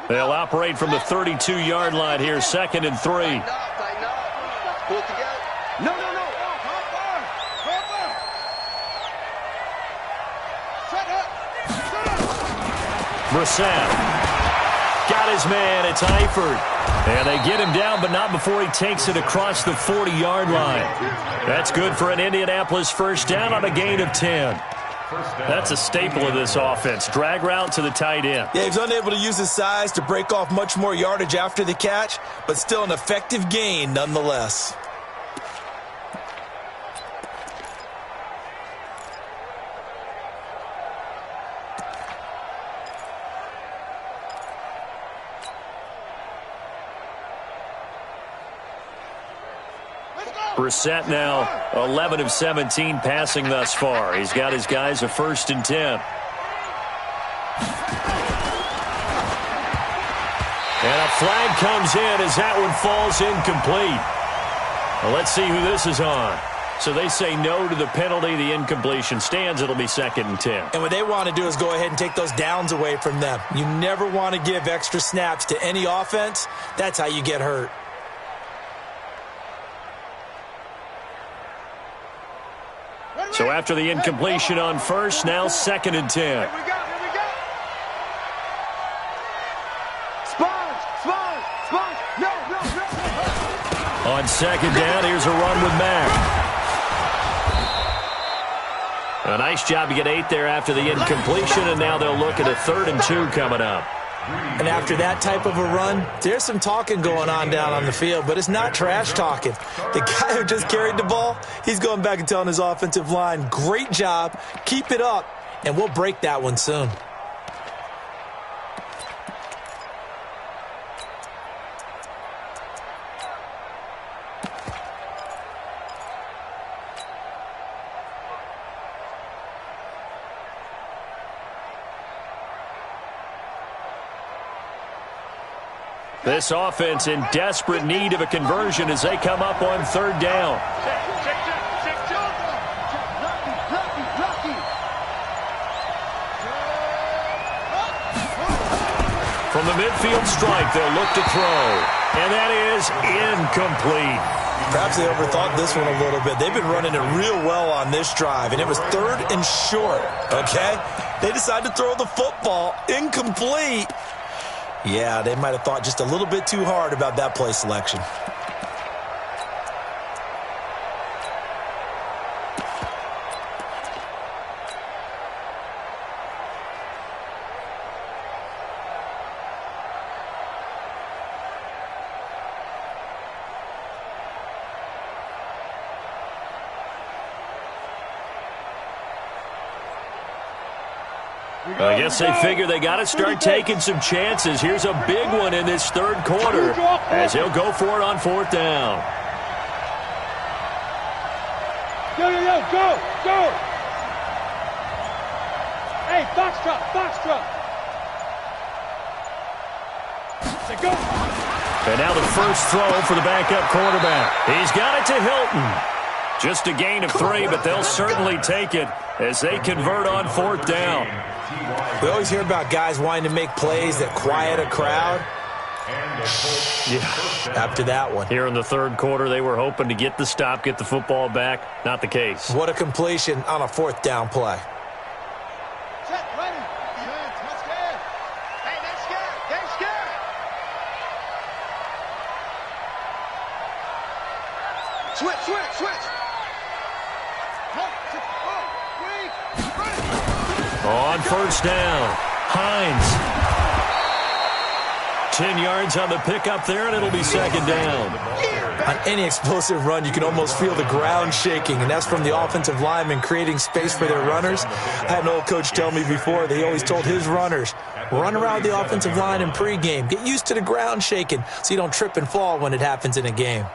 They'll operate from the 32-yard line here, second and 3. Tighten up. Pull it together. No. Brissett got his man. It's Eifert. And they get him down, but not before he takes it across the 40-yard line. That's good for an Indianapolis first down on a gain of 10. That's a staple of this offense. Drag route to the tight end. Yeah, he's unable to use his size to break off much more yardage after the catch, but still an effective gain nonetheless. Brissett now 11 of 17 passing thus far. He's got his guys a 1st and 10. And a flag comes in as that one falls incomplete. Well, let's see who this is on. So they say no to the penalty. The incompletion stands. It'll be 2nd and 10. And what they want to do is go ahead and take those downs away from them. You never want to give extra snaps to any offense. That's how you get hurt. So after the incompletion on 1st, now 2nd and 10. Here we go. Sponge. No. On 2nd down, here's a run with Mack. A nice job to get 8 there after the incompletion, and now they'll look at a 3rd and 2 coming up. And after that type of a run, there's some talking going on down on the field, but it's not trash talking. The guy who just carried the ball, he's going back and telling his offensive line, great job, keep it up, and we'll break that one soon. This offense in desperate need of a conversion as they come up on 3rd down. From the midfield stripe, they'll look to throw. And that is incomplete. Perhaps they overthought this one a little bit. They've been running it real well on this drive, and it was 3rd and short, okay? They decided to throw the football incomplete. Yeah, they might have thought just a little bit too hard about that play selection. I guess they figure they got to start taking some chances. Here's a big one in this 3rd quarter as he'll go for it on 4th down. Go. Hey, box truck. Say go. And now the first throw for the backup quarterback. He's got it to Hilton. Just a gain of 3, but they'll certainly take it as they convert on 4th down. We always hear about guys wanting to make plays that quiet a crowd. Yeah, after that one. Here in the 3rd quarter, they were hoping to get the stop, get the football back. Not the case. What a completion on a 4th down play. Set, ready. Not scared. Hey, not scared. They ain't scared. Switch. On 1st down, Hines. 10 yards on the pickup there, and it'll be 2nd down. On any explosive run, you can almost feel the ground shaking, and that's from the offensive linemen creating space for their runners. I had an old coach tell me before, they always told his runners, run around the offensive line in pregame. Get used to the ground shaking so you don't trip and fall when it happens in a game.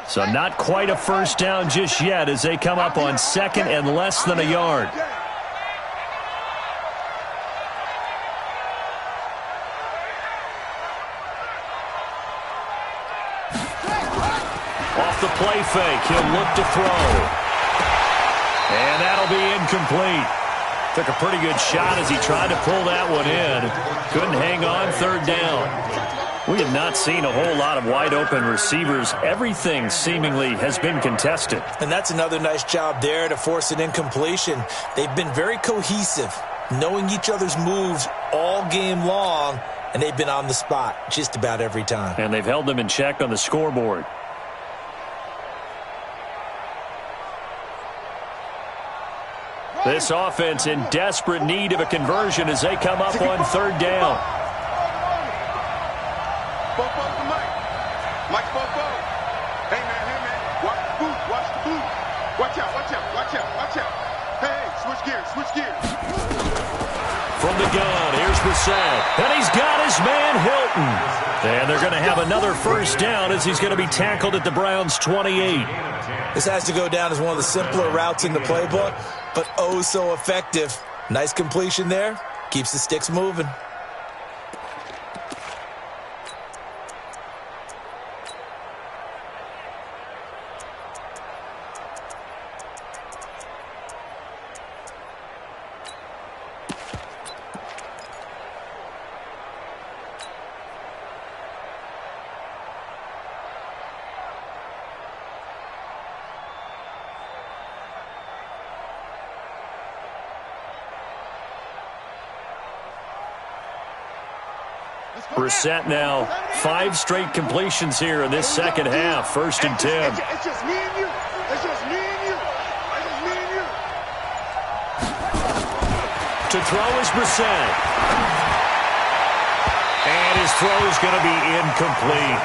So not quite a 1st down just yet as they come up on 2nd and less than a yard. Off the play fake, he'll look to throw. And that'll be incomplete. Took a pretty good shot as he tried to pull that one in. Couldn't hang on 3rd down. We have not seen a whole lot of wide-open receivers. Everything seemingly has been contested. And that's another nice job there to force an incompletion. They've been very cohesive, knowing each other's moves all game long, and they've been on the spot just about every time. And they've held them in check on the scoreboard. This offense in desperate need of a conversion as they come up on 3rd down. Mike, hey man, watch the boot. Watch out. Hey, switch gears. from the gun. Here's Brissett. And he's got his man Hilton. And they're going to have another first down as he's going to be tackled at the Browns' 28. This has to go down as one of the simpler routes in the playbook, but oh so effective. Nice completion there. Keeps the sticks moving. Brissett now 5 straight completions here in this second half. 1st and 10. It's just me and you. It's just me and you. It's just me and you. To throw is Brissett. And his throw is going to be incomplete.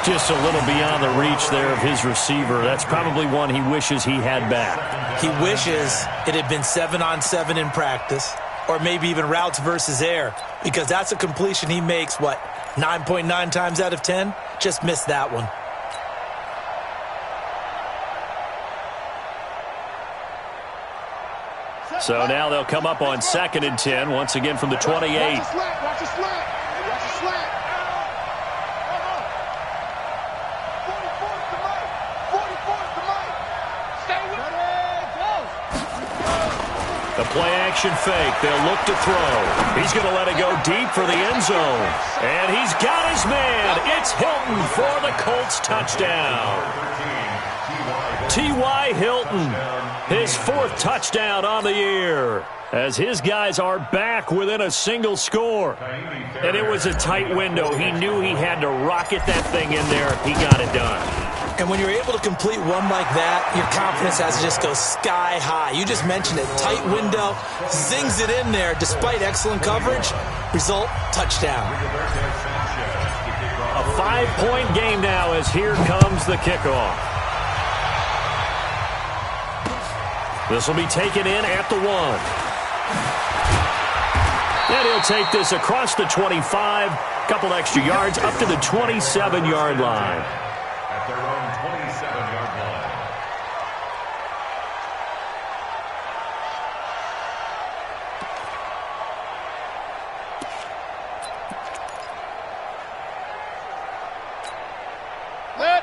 Just a little beyond the reach there of his receiver. That's probably one he wishes he had back. He wishes it had been 7-on-7 in practice, or maybe even routes versus air, because that's a completion he makes, 9.9 times out of 10? Just missed that one. So now they'll come up on 2nd and 10, once again from the 28. Watch the slack. Watch the slack. Watch the slack. 44's the mic. 44's the mic. Stay with it. Go. The play action fake. They'll look to throw. He's going to let it go deep for the end zone. And he's got his man. It's Hilton for the Colts touchdown. T.Y. Hilton, his 4th touchdown on the year, as his guys are back within a single score. And it was a tight window. He knew he had to rocket that thing in there. He got it done. And when you're able to complete one like that, your confidence has to just go sky high. You just mentioned it. Tight window, zings it in there despite excellent coverage. Result, touchdown. A 5-point game now as here comes the kickoff. This will be taken in at the 1. And he'll take this across the 25, couple extra yards up to the 27-yard line. At their own 27-yard line.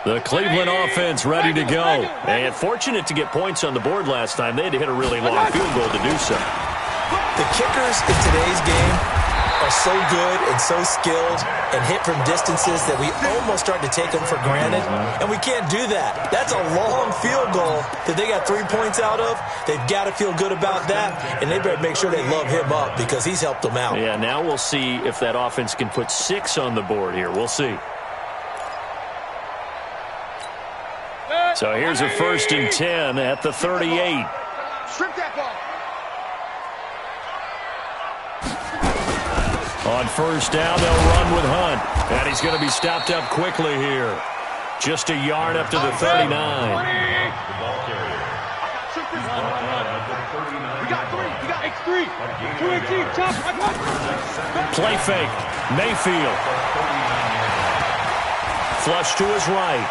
The Cleveland offense ready to go. And fortunate to get points on the board last time. They had to hit a really long field goal to do so. The kickers in today's game are so good and so skilled and hit from distances that we almost start to take them for granted. And we can't do that. That's a long field goal that they got 3 points out of. They've got to feel good about that, and they better make sure they love him up because he's helped them out. Yeah, now we'll see if that offense can put 6 on the board here. We'll see. So here's a 1st and 10 at the 38. Strip that ball. On 1st down, they'll run with Hunt. And he's going to be stopped up quickly here. Just a yard up to the 39. The ball carrier. We got 3. We got X3. 218. Chop. I got it. Play fake. Mayfield. Flush to his right.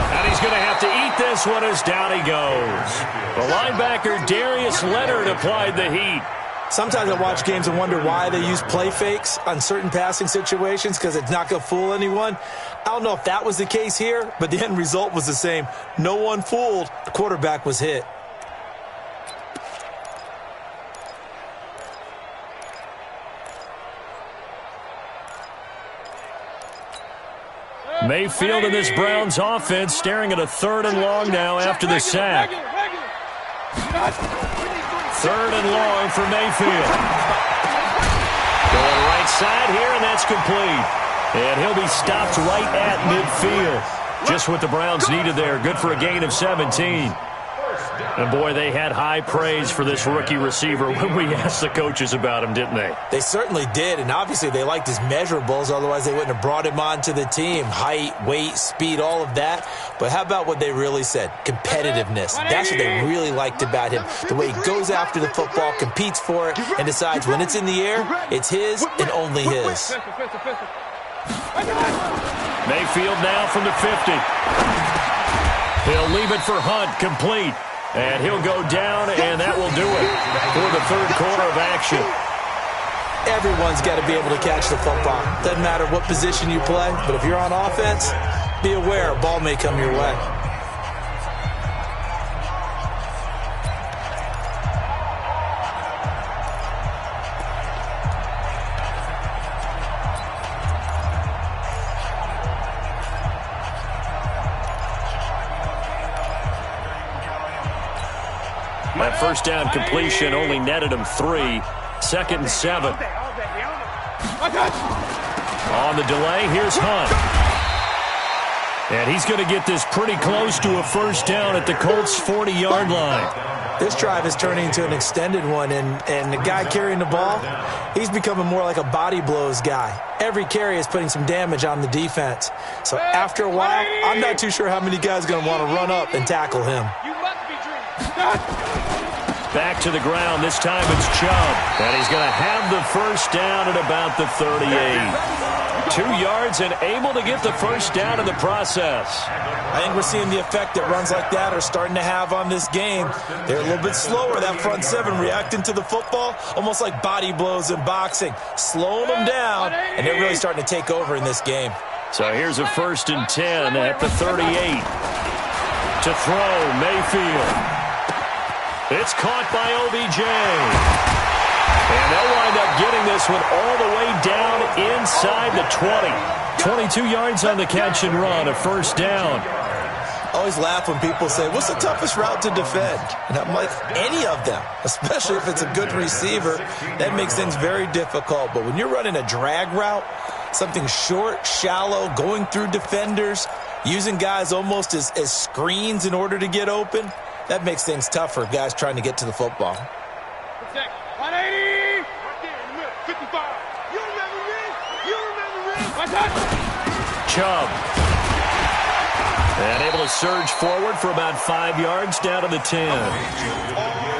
And he's going to have to eat this one as down he goes. The linebacker, Darius Leonard, applied the heat. Sometimes I watch games and wonder why they use play fakes on certain passing situations because it's not going to fool anyone. I don't know if that was the case here, but the end result was the same. No one fooled. The quarterback was hit. Mayfield in this Browns offense staring at a 3rd and long now after the sack. 3rd and long for Mayfield. Going right side here, and that's complete. And he'll be stopped right at midfield. Just what the Browns needed there. Good for a gain of 17. And, boy, they had high praise for this rookie receiver when we asked the coaches about him, didn't they? They certainly did, and obviously they liked his measurables. Otherwise, they wouldn't have brought him onto the team. Height, weight, speed, all of that. But how about what they really said? Competitiveness. That's what they really liked about him. The way he goes after the football, competes for it, and decides when it's in the air, it's his and only his. Mayfield now from the 50. He'll leave it for Hunt, complete. And he'll go down, and that will do it for the third quarter of action. Everyone's got to be able to catch the football. Doesn't matter what position you play, but if you're on offense, be aware a ball may come your way. That first down completion only netted him 3. 2nd and 7. On the delay, here's Hunt. And he's going to get this pretty close to a first down at the Colts' 40-yard line. This drive is turning into an extended one, and the guy carrying the ball, he's becoming more like a body blows guy. Every carry is putting some damage on the defense. So after a while, I'm not too sure how many guys are going to want to run up and tackle him. Back to the ground. This time it's Chubb. And he's going to have the first down at about the 38. 2 yards and able to get the first down in the process. I think we're seeing the effect that runs like that are starting to have on this game. They're a little bit slower, that front seven, reacting to the football, almost like body blows in boxing, slowing them down, and they're really starting to take over in this game. So here's a 1st and 10 at the 38. To throw, Mayfield. It's caught by OBJ. And they'll wind up getting this one all the way down inside the 20. 22 yards on the catch and run, a first down. I always laugh when people say, what's the toughest route to defend? And I'm like, any of them, especially if it's a good receiver. That makes things very difficult. But when you're running a drag route, something short, shallow, going through defenders, using guys almost as screens in order to get open, that makes things tough for guys trying to get to the football. 180! Right there in the middle, 55. You remember me? You remember me? Chubb. And able to surge forward for about 5 yards down to the 10.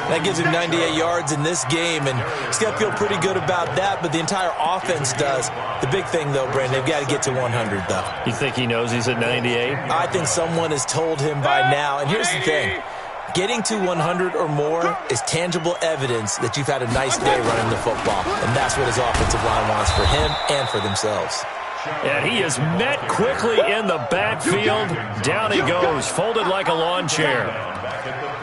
That gives him 98 yards in this game, and he's got to feel pretty good about that, but the entire offense does. The big thing, though, Brandon, they've got to get to 100, though. You think he knows he's at 98? I think someone has told him by now, and here's the thing. Getting to 100 or more is tangible evidence that you've had a nice day running the football, and that's what his offensive line wants for him and for themselves. And he is met quickly in the backfield. Down he goes, folded like a lawn chair.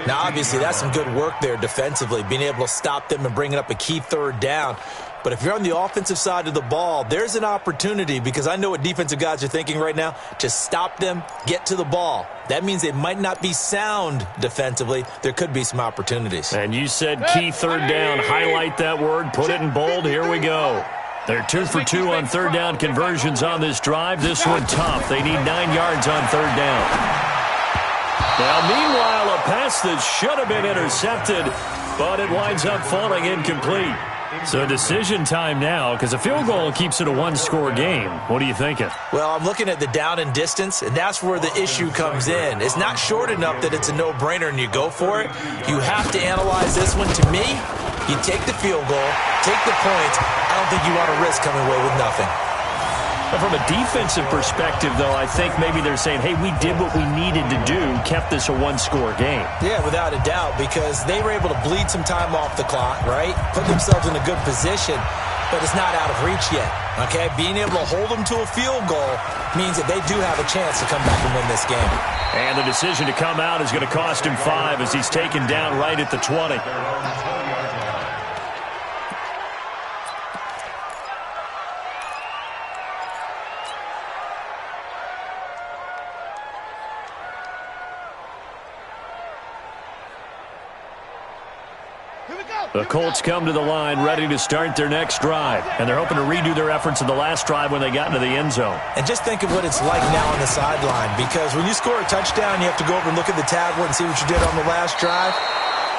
Now, obviously, that's some good work there defensively, being able to stop them and bringing up a key third down. But if you're on the offensive side of the ball, there's an opportunity, because I know what defensive guys are thinking right now, to stop them, get to the ball. That means they might not be sound defensively. There could be some opportunities. And you said key third down. Highlight that word. Put it in bold. Here we go. They're 2 for 2 on third down conversions on this drive. This one tough. They need 9 yards on third down. Now, meanwhile, a pass that should have been intercepted, but it winds up falling incomplete. So decision time now, because a field goal keeps it a one-score game. What are you thinking? Well, I'm looking at the down and distance, and that's where the issue comes in. It's not short enough that it's a no-brainer and you go for it. You have to analyze this one. To me, you take the field goal, take the points. I don't think you want to risk coming away with nothing. But from a defensive perspective, though, I think maybe they're saying, hey, we did what we needed to do, kept this a one-score game. Yeah, without a doubt, because they were able to bleed some time off the clock, right? Put themselves in a good position, but it's not out of reach yet, okay? Being able to hold them to a field goal means that they do have a chance to come back and win this game. And the decision to come out is going to cost him 5 as he's taken down right at the 20. The Colts come to the line ready to start their next drive, and they're hoping to redo their efforts in the last drive when they got into the end zone. And just think of what it's like now on the sideline, because when you score a touchdown, you have to go over and look at the tablet and see what you did on the last drive.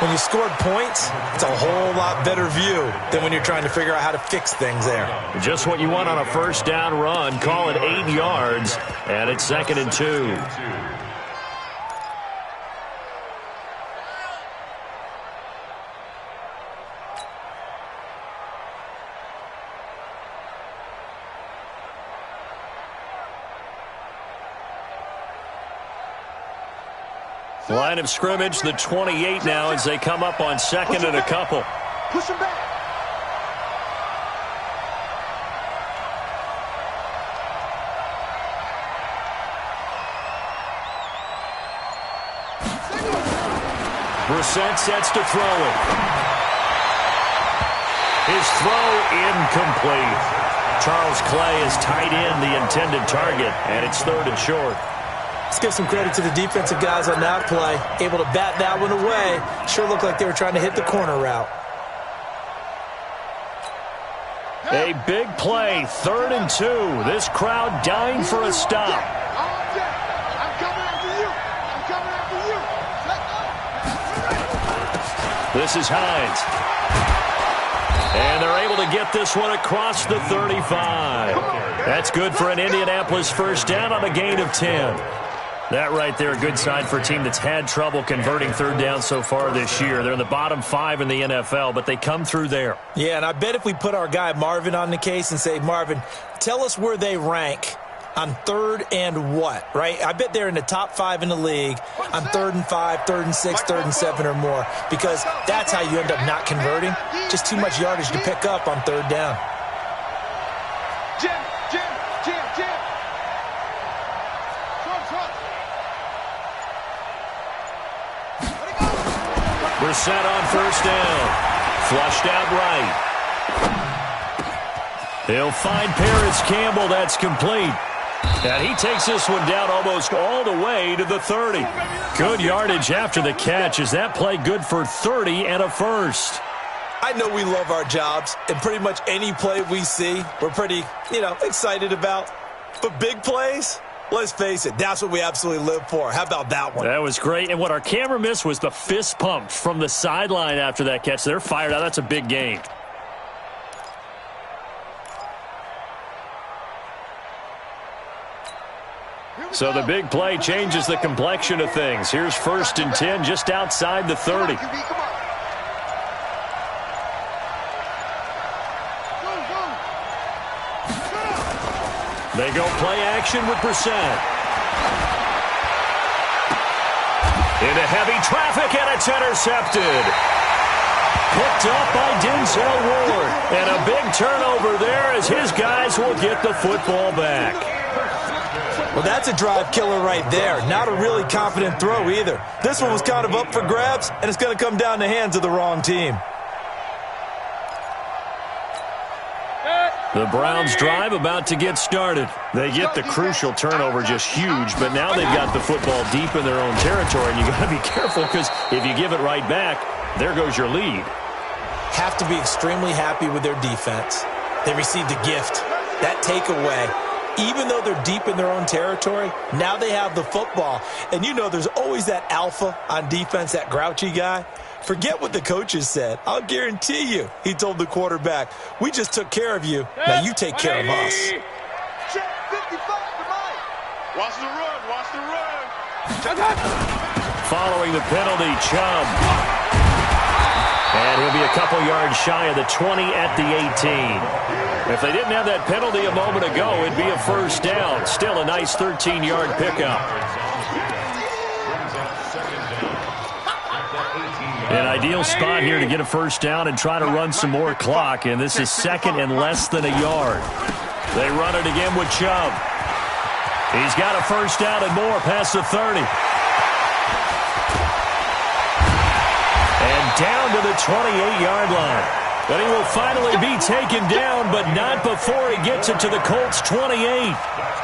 When you scored points, it's a whole lot better view than when you're trying to figure out how to fix things there. Just what you want on a first down run. Call it 8 yards, and it's 2nd and 2. Line of scrimmage, the 28 now as they come up on 2nd and a couple. Push him back. Brissett sets to throw it. His throw incomplete. Charles Clay is tight in the intended target, and it's 3rd and short. Let's give some credit to the defensive guys on that play. Able to bat that one away. Sure looked like they were trying to hit the corner route. A big play, 3rd and 2. This crowd dying for a stop. I'm coming after you. I'm coming after you. This is Hines. And they're able to get this one across the 35. That's good for an Indianapolis first down on a gain of 10. That right there, a good sign for a team that's had trouble converting third down so far this year. They're in the bottom 5 in the NFL, but they come through there. Yeah, and I bet if we put our guy Marvin on the case and say, Marvin, tell us where they rank on 3rd and what, right? I bet they're in the top 5 in the league on 3rd and 5, 3rd and 6, 3rd and 7 or more, because that's how you end up not converting. Just too much yardage to pick up on 3rd down. Jim. Brissett on first down. Flushed out right. He'll find Paris Campbell. That's complete. And he takes this one down almost all the way to the 30. Good yardage after the catch. Is that play good for 30 and a first? I know we love our jobs, and pretty much any play we see, we're pretty, excited about. But big plays, let's face it, that's what we absolutely live for. How about that one? That was great. And what our camera missed was the fist pump from the sideline after that catch. They're fired out. That's a big gain. So the big play changes the complexion of things. Here's 1st and 10 just outside the 30. They go play action with Brissett. Into heavy traffic, and it's intercepted. Picked up by Denzel Ward. And a big turnover there as his guys will get the football back. Well, that's a drive killer right there. Not a really confident throw either. This one was kind of up for grabs, and it's going to come down the hands of the wrong team. The Browns drive about to get started. They get the crucial turnover, just huge, but now they've got the football deep in their own territory, and you got to be careful because if you give it right back, there goes your lead. Have to be extremely happy with their defense. They received a gift. That takeaway, even though they're deep in their own territory, now they have the football. And there's always that alpha on defense, that grouchy guy. Forget what the coaches said. I'll guarantee you, he told the quarterback, we just took care of you. Now you take care of us. Check 55 to Mike. Watch the run. Following the penalty, Chubb. And he'll be a couple yards shy of the 20 at the 18. If they didn't have that penalty a moment ago, it'd be a first down. Still a nice 13-yard pickup. An ideal spot here to get a first down and try to run some more clock, and this is 2nd and less than a yard. They run it again with Chubb. He's got a first down and more past the 30. And down to the 28-yard line. But he will finally be taken down, but not before he gets it to the Colts' 28.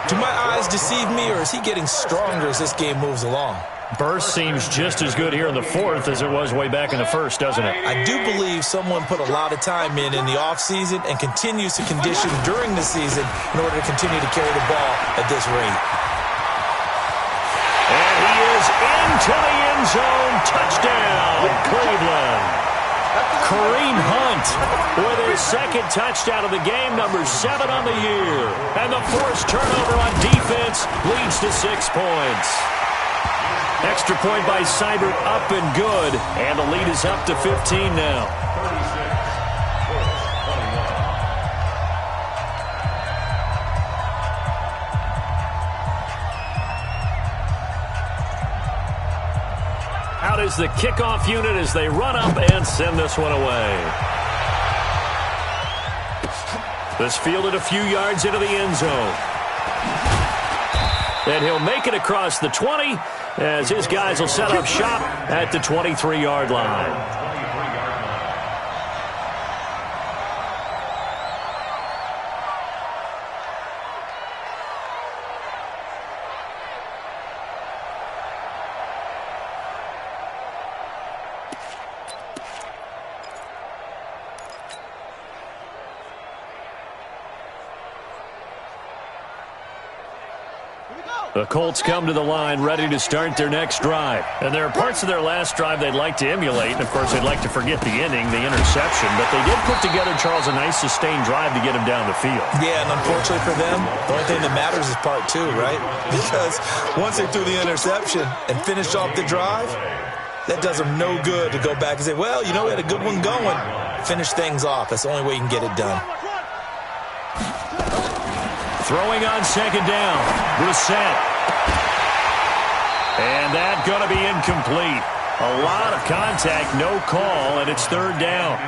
Do my eyes deceive me, or is he getting stronger as this game moves along? Burst seems just as good here in the fourth as it was way back in the first, doesn't it? I do believe someone put a lot of time in the offseason and continues to condition during the season in order to continue to carry the ball at this rate. And he is into the end zone. Touchdown, Cleveland. Kareem Hunt with his second touchdown of the game, number 7 on the year. And the forced turnover on defense leads to 6 points. Extra point by Seibert, up and good. And the lead is up to 15 now. Out is the kickoff unit as they run up and send this one away. This fielded a few yards into the end zone. And he'll make it across the 20 as his guys will set up shop at the 23-yard line. The Colts come to the line ready to start their next drive. And there are parts of their last drive they'd like to emulate. And, of course, they'd like to forget the inning, the interception. But they did put together, Charles, a nice sustained drive to get him down the field. Yeah, and unfortunately for them, the only thing that matters is part 2, right? Because once they threw the interception and finished off the drive, that does them no good to go back and say, well, you know, we had a good one going. Finish things off. That's the only way you can get it done. Throwing on second down, Brissett. And that's going to be incomplete. A lot of contact, no call, and it's third down.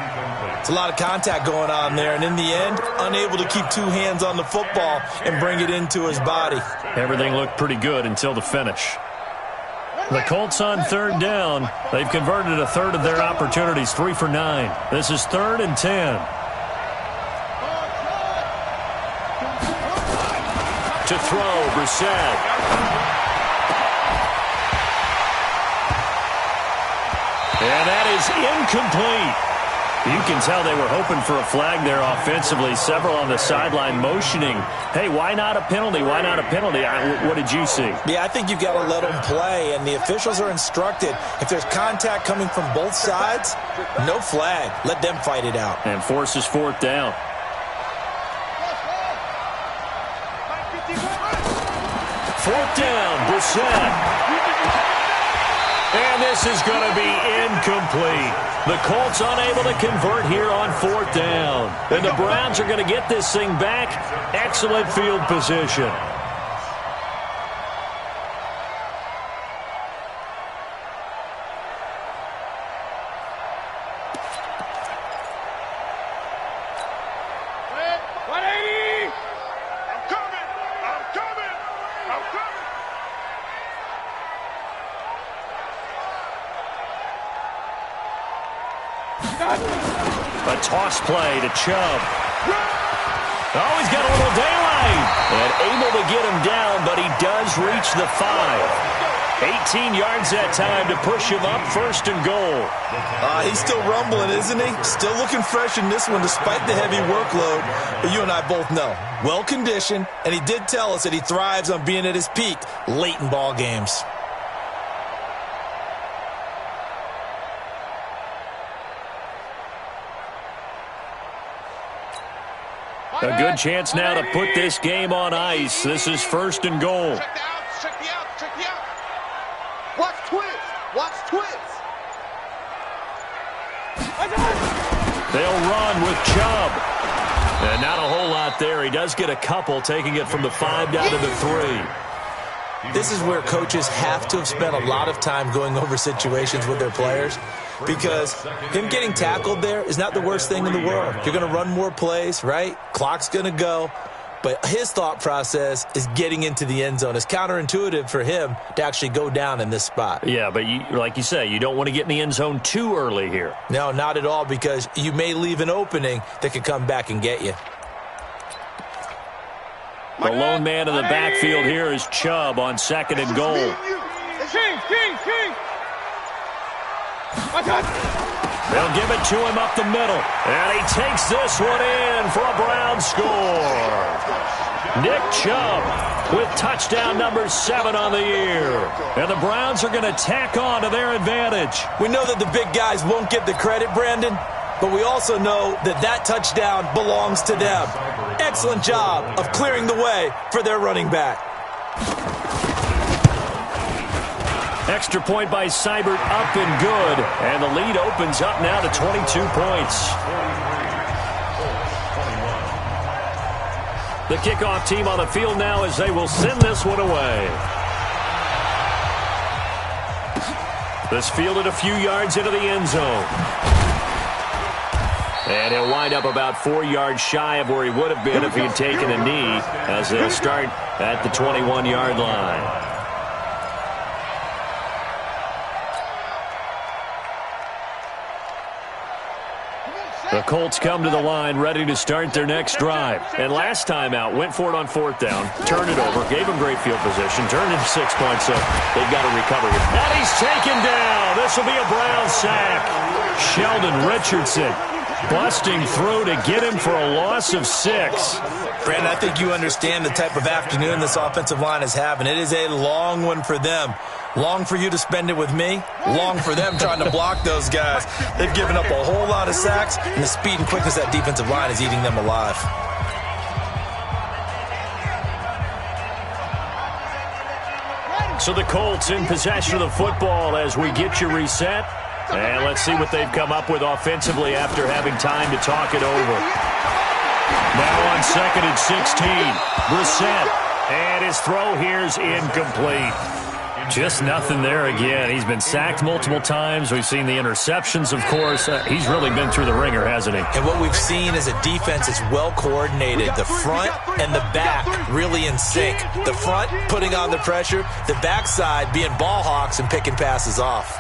It's a lot of contact going on there, and in the end, unable to keep 2 hands on the football and bring it into his body. Everything looked pretty good until the finish. The Colts on third down. They've converted a third of their opportunities, 3 for 9. This is 3rd and 10. To throw, Brissett. And that is incomplete. You can tell they were hoping for a flag there offensively. Several on the sideline motioning, hey, why not a penalty? Why not a penalty? What did you see? Yeah, I think you've got to let them play, and the officials are instructed. If there's contact coming from both sides, no flag. Let them fight it out. And forces 4th down. 4th down, Brissett. And this is going to be incomplete. The Colts unable to convert here on 4th down. And the Browns are going to get this thing back. Excellent field position. A toss play to Chubb. Oh, he's got a little daylight. And able to get him down, but he does reach the 5. 18 yards that time to push him up, 1st and goal. He's still rumbling, isn't he? Still looking fresh in this one despite the heavy workload. But you and I both know, well-conditioned, and he did tell us that he thrives on being at his peak late in ball games. A good chance now to put this game on ice. This is 1st and goal. Check the outs, check the outs, check the outs. Watch twins, watch twins. They'll run with Chubb. And not a whole lot there. He does get a couple, taking it from the 5 down to the 3. This is where coaches have to have spent a lot of time going over situations with their players, because him getting tackled there is not the worst thing in the world. You're going to run more plays, right? Clock's going to go. but his thought process is getting into the end zone. It's counterintuitive for him to actually go down in this spot. Yeah, but like you say, you don't want to get in the end zone too early here. No, not at all, because you may leave an opening that could come back and get you. The lone man in the backfield here is Chubb on 2nd and goal. King. They'll give it to him up the middle. And he takes this one in for a Brown score. Nick Chubb with touchdown number 7 on the year. And the Browns are going to tack on to their advantage. We know that the big guys won't get the credit, Brandon, but we also know that that touchdown belongs to them. Excellent job of clearing the way for their running back. Extra point by Seibert, up and good. And the lead opens up now to 22 points. The kickoff team on the field now as they will send this one away. This fielded a few yards into the end zone. And he'll wind up about 4 yards shy of where he would have been if he had taken a knee, as they'll start at the 21-yard line. The Colts come to the line ready to start their next drive. And last time out, went for it on 4th down, turned it over, gave him great field position, turned it to 6 points, so they've got to recover it. And he's taken down. This will be a Brown sack. Sheldon Richardson busting through to get him for a loss of 6. Brandon, I think you understand the type of afternoon this offensive line is having. It is a long one for them. Long for you to spend it with me. Long for them trying to block those guys. They've given up a whole lot of sacks, and the speed and quickness of that defensive line is eating them alive. So the Colts in possession of the football as we get you reset. And let's see what they've come up with offensively after having time to talk it over. Now on 2nd and 16, Brissett. And his throw here's incomplete. Just nothing there again. He's been sacked multiple times. We've seen the interceptions, of course. He's really been through the ringer, hasn't he? And what we've seen is a defense that's well coordinated. The front and the back really in sync. The front putting on the pressure. The backside being ball hawks and picking passes off.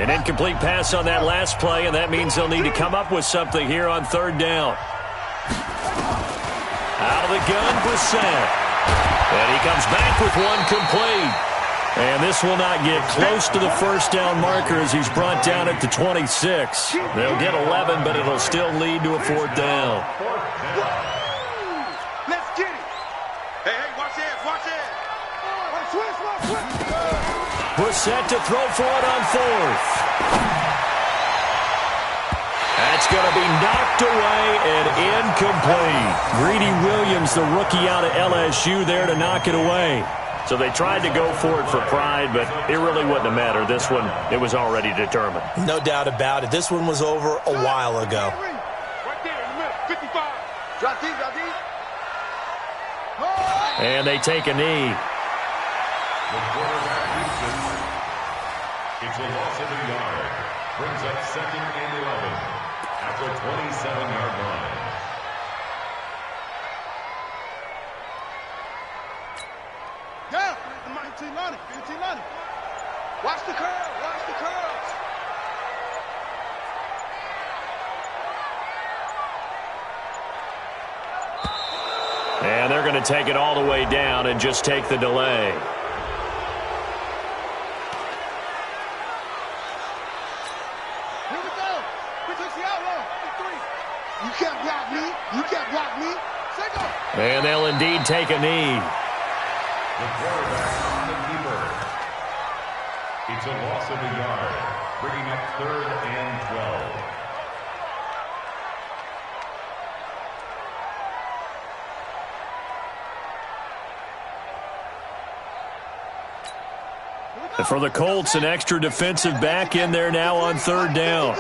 An incomplete pass on that last play, and that means they'll need to come up with something here on 3rd down. Out of the gun, Brissett. And he comes back with one complete. And this will not get close to the 1st down marker as he's brought down at the 26. They'll get 11, but it'll still lead to a 4th down. Let's get it. Hey, watch it. Switch. Brissett to throw for it on 4th. That's going to be knocked away and incomplete. Greedy Williams, the rookie out of LSU, there to knock it away. So they tried to go for it for pride, but it really wouldn't have mattered. This one, it was already determined. No doubt about it. This one was over a while ago. Right there in the middle, 55. Drop deep. And they take a knee. The quarterback Houston. It's a loss of a yard. Brings up 2nd and 11 at the 27-yard line. Yeah, 15-90. Watch the curls. And they're going to take it all the way down and just take the delay. And they'll indeed take a knee. The quarterback on the keeper. It's a loss of a yard, bringing up 3rd and 12. And for the Colts, an extra defensive back in there now on 3rd down.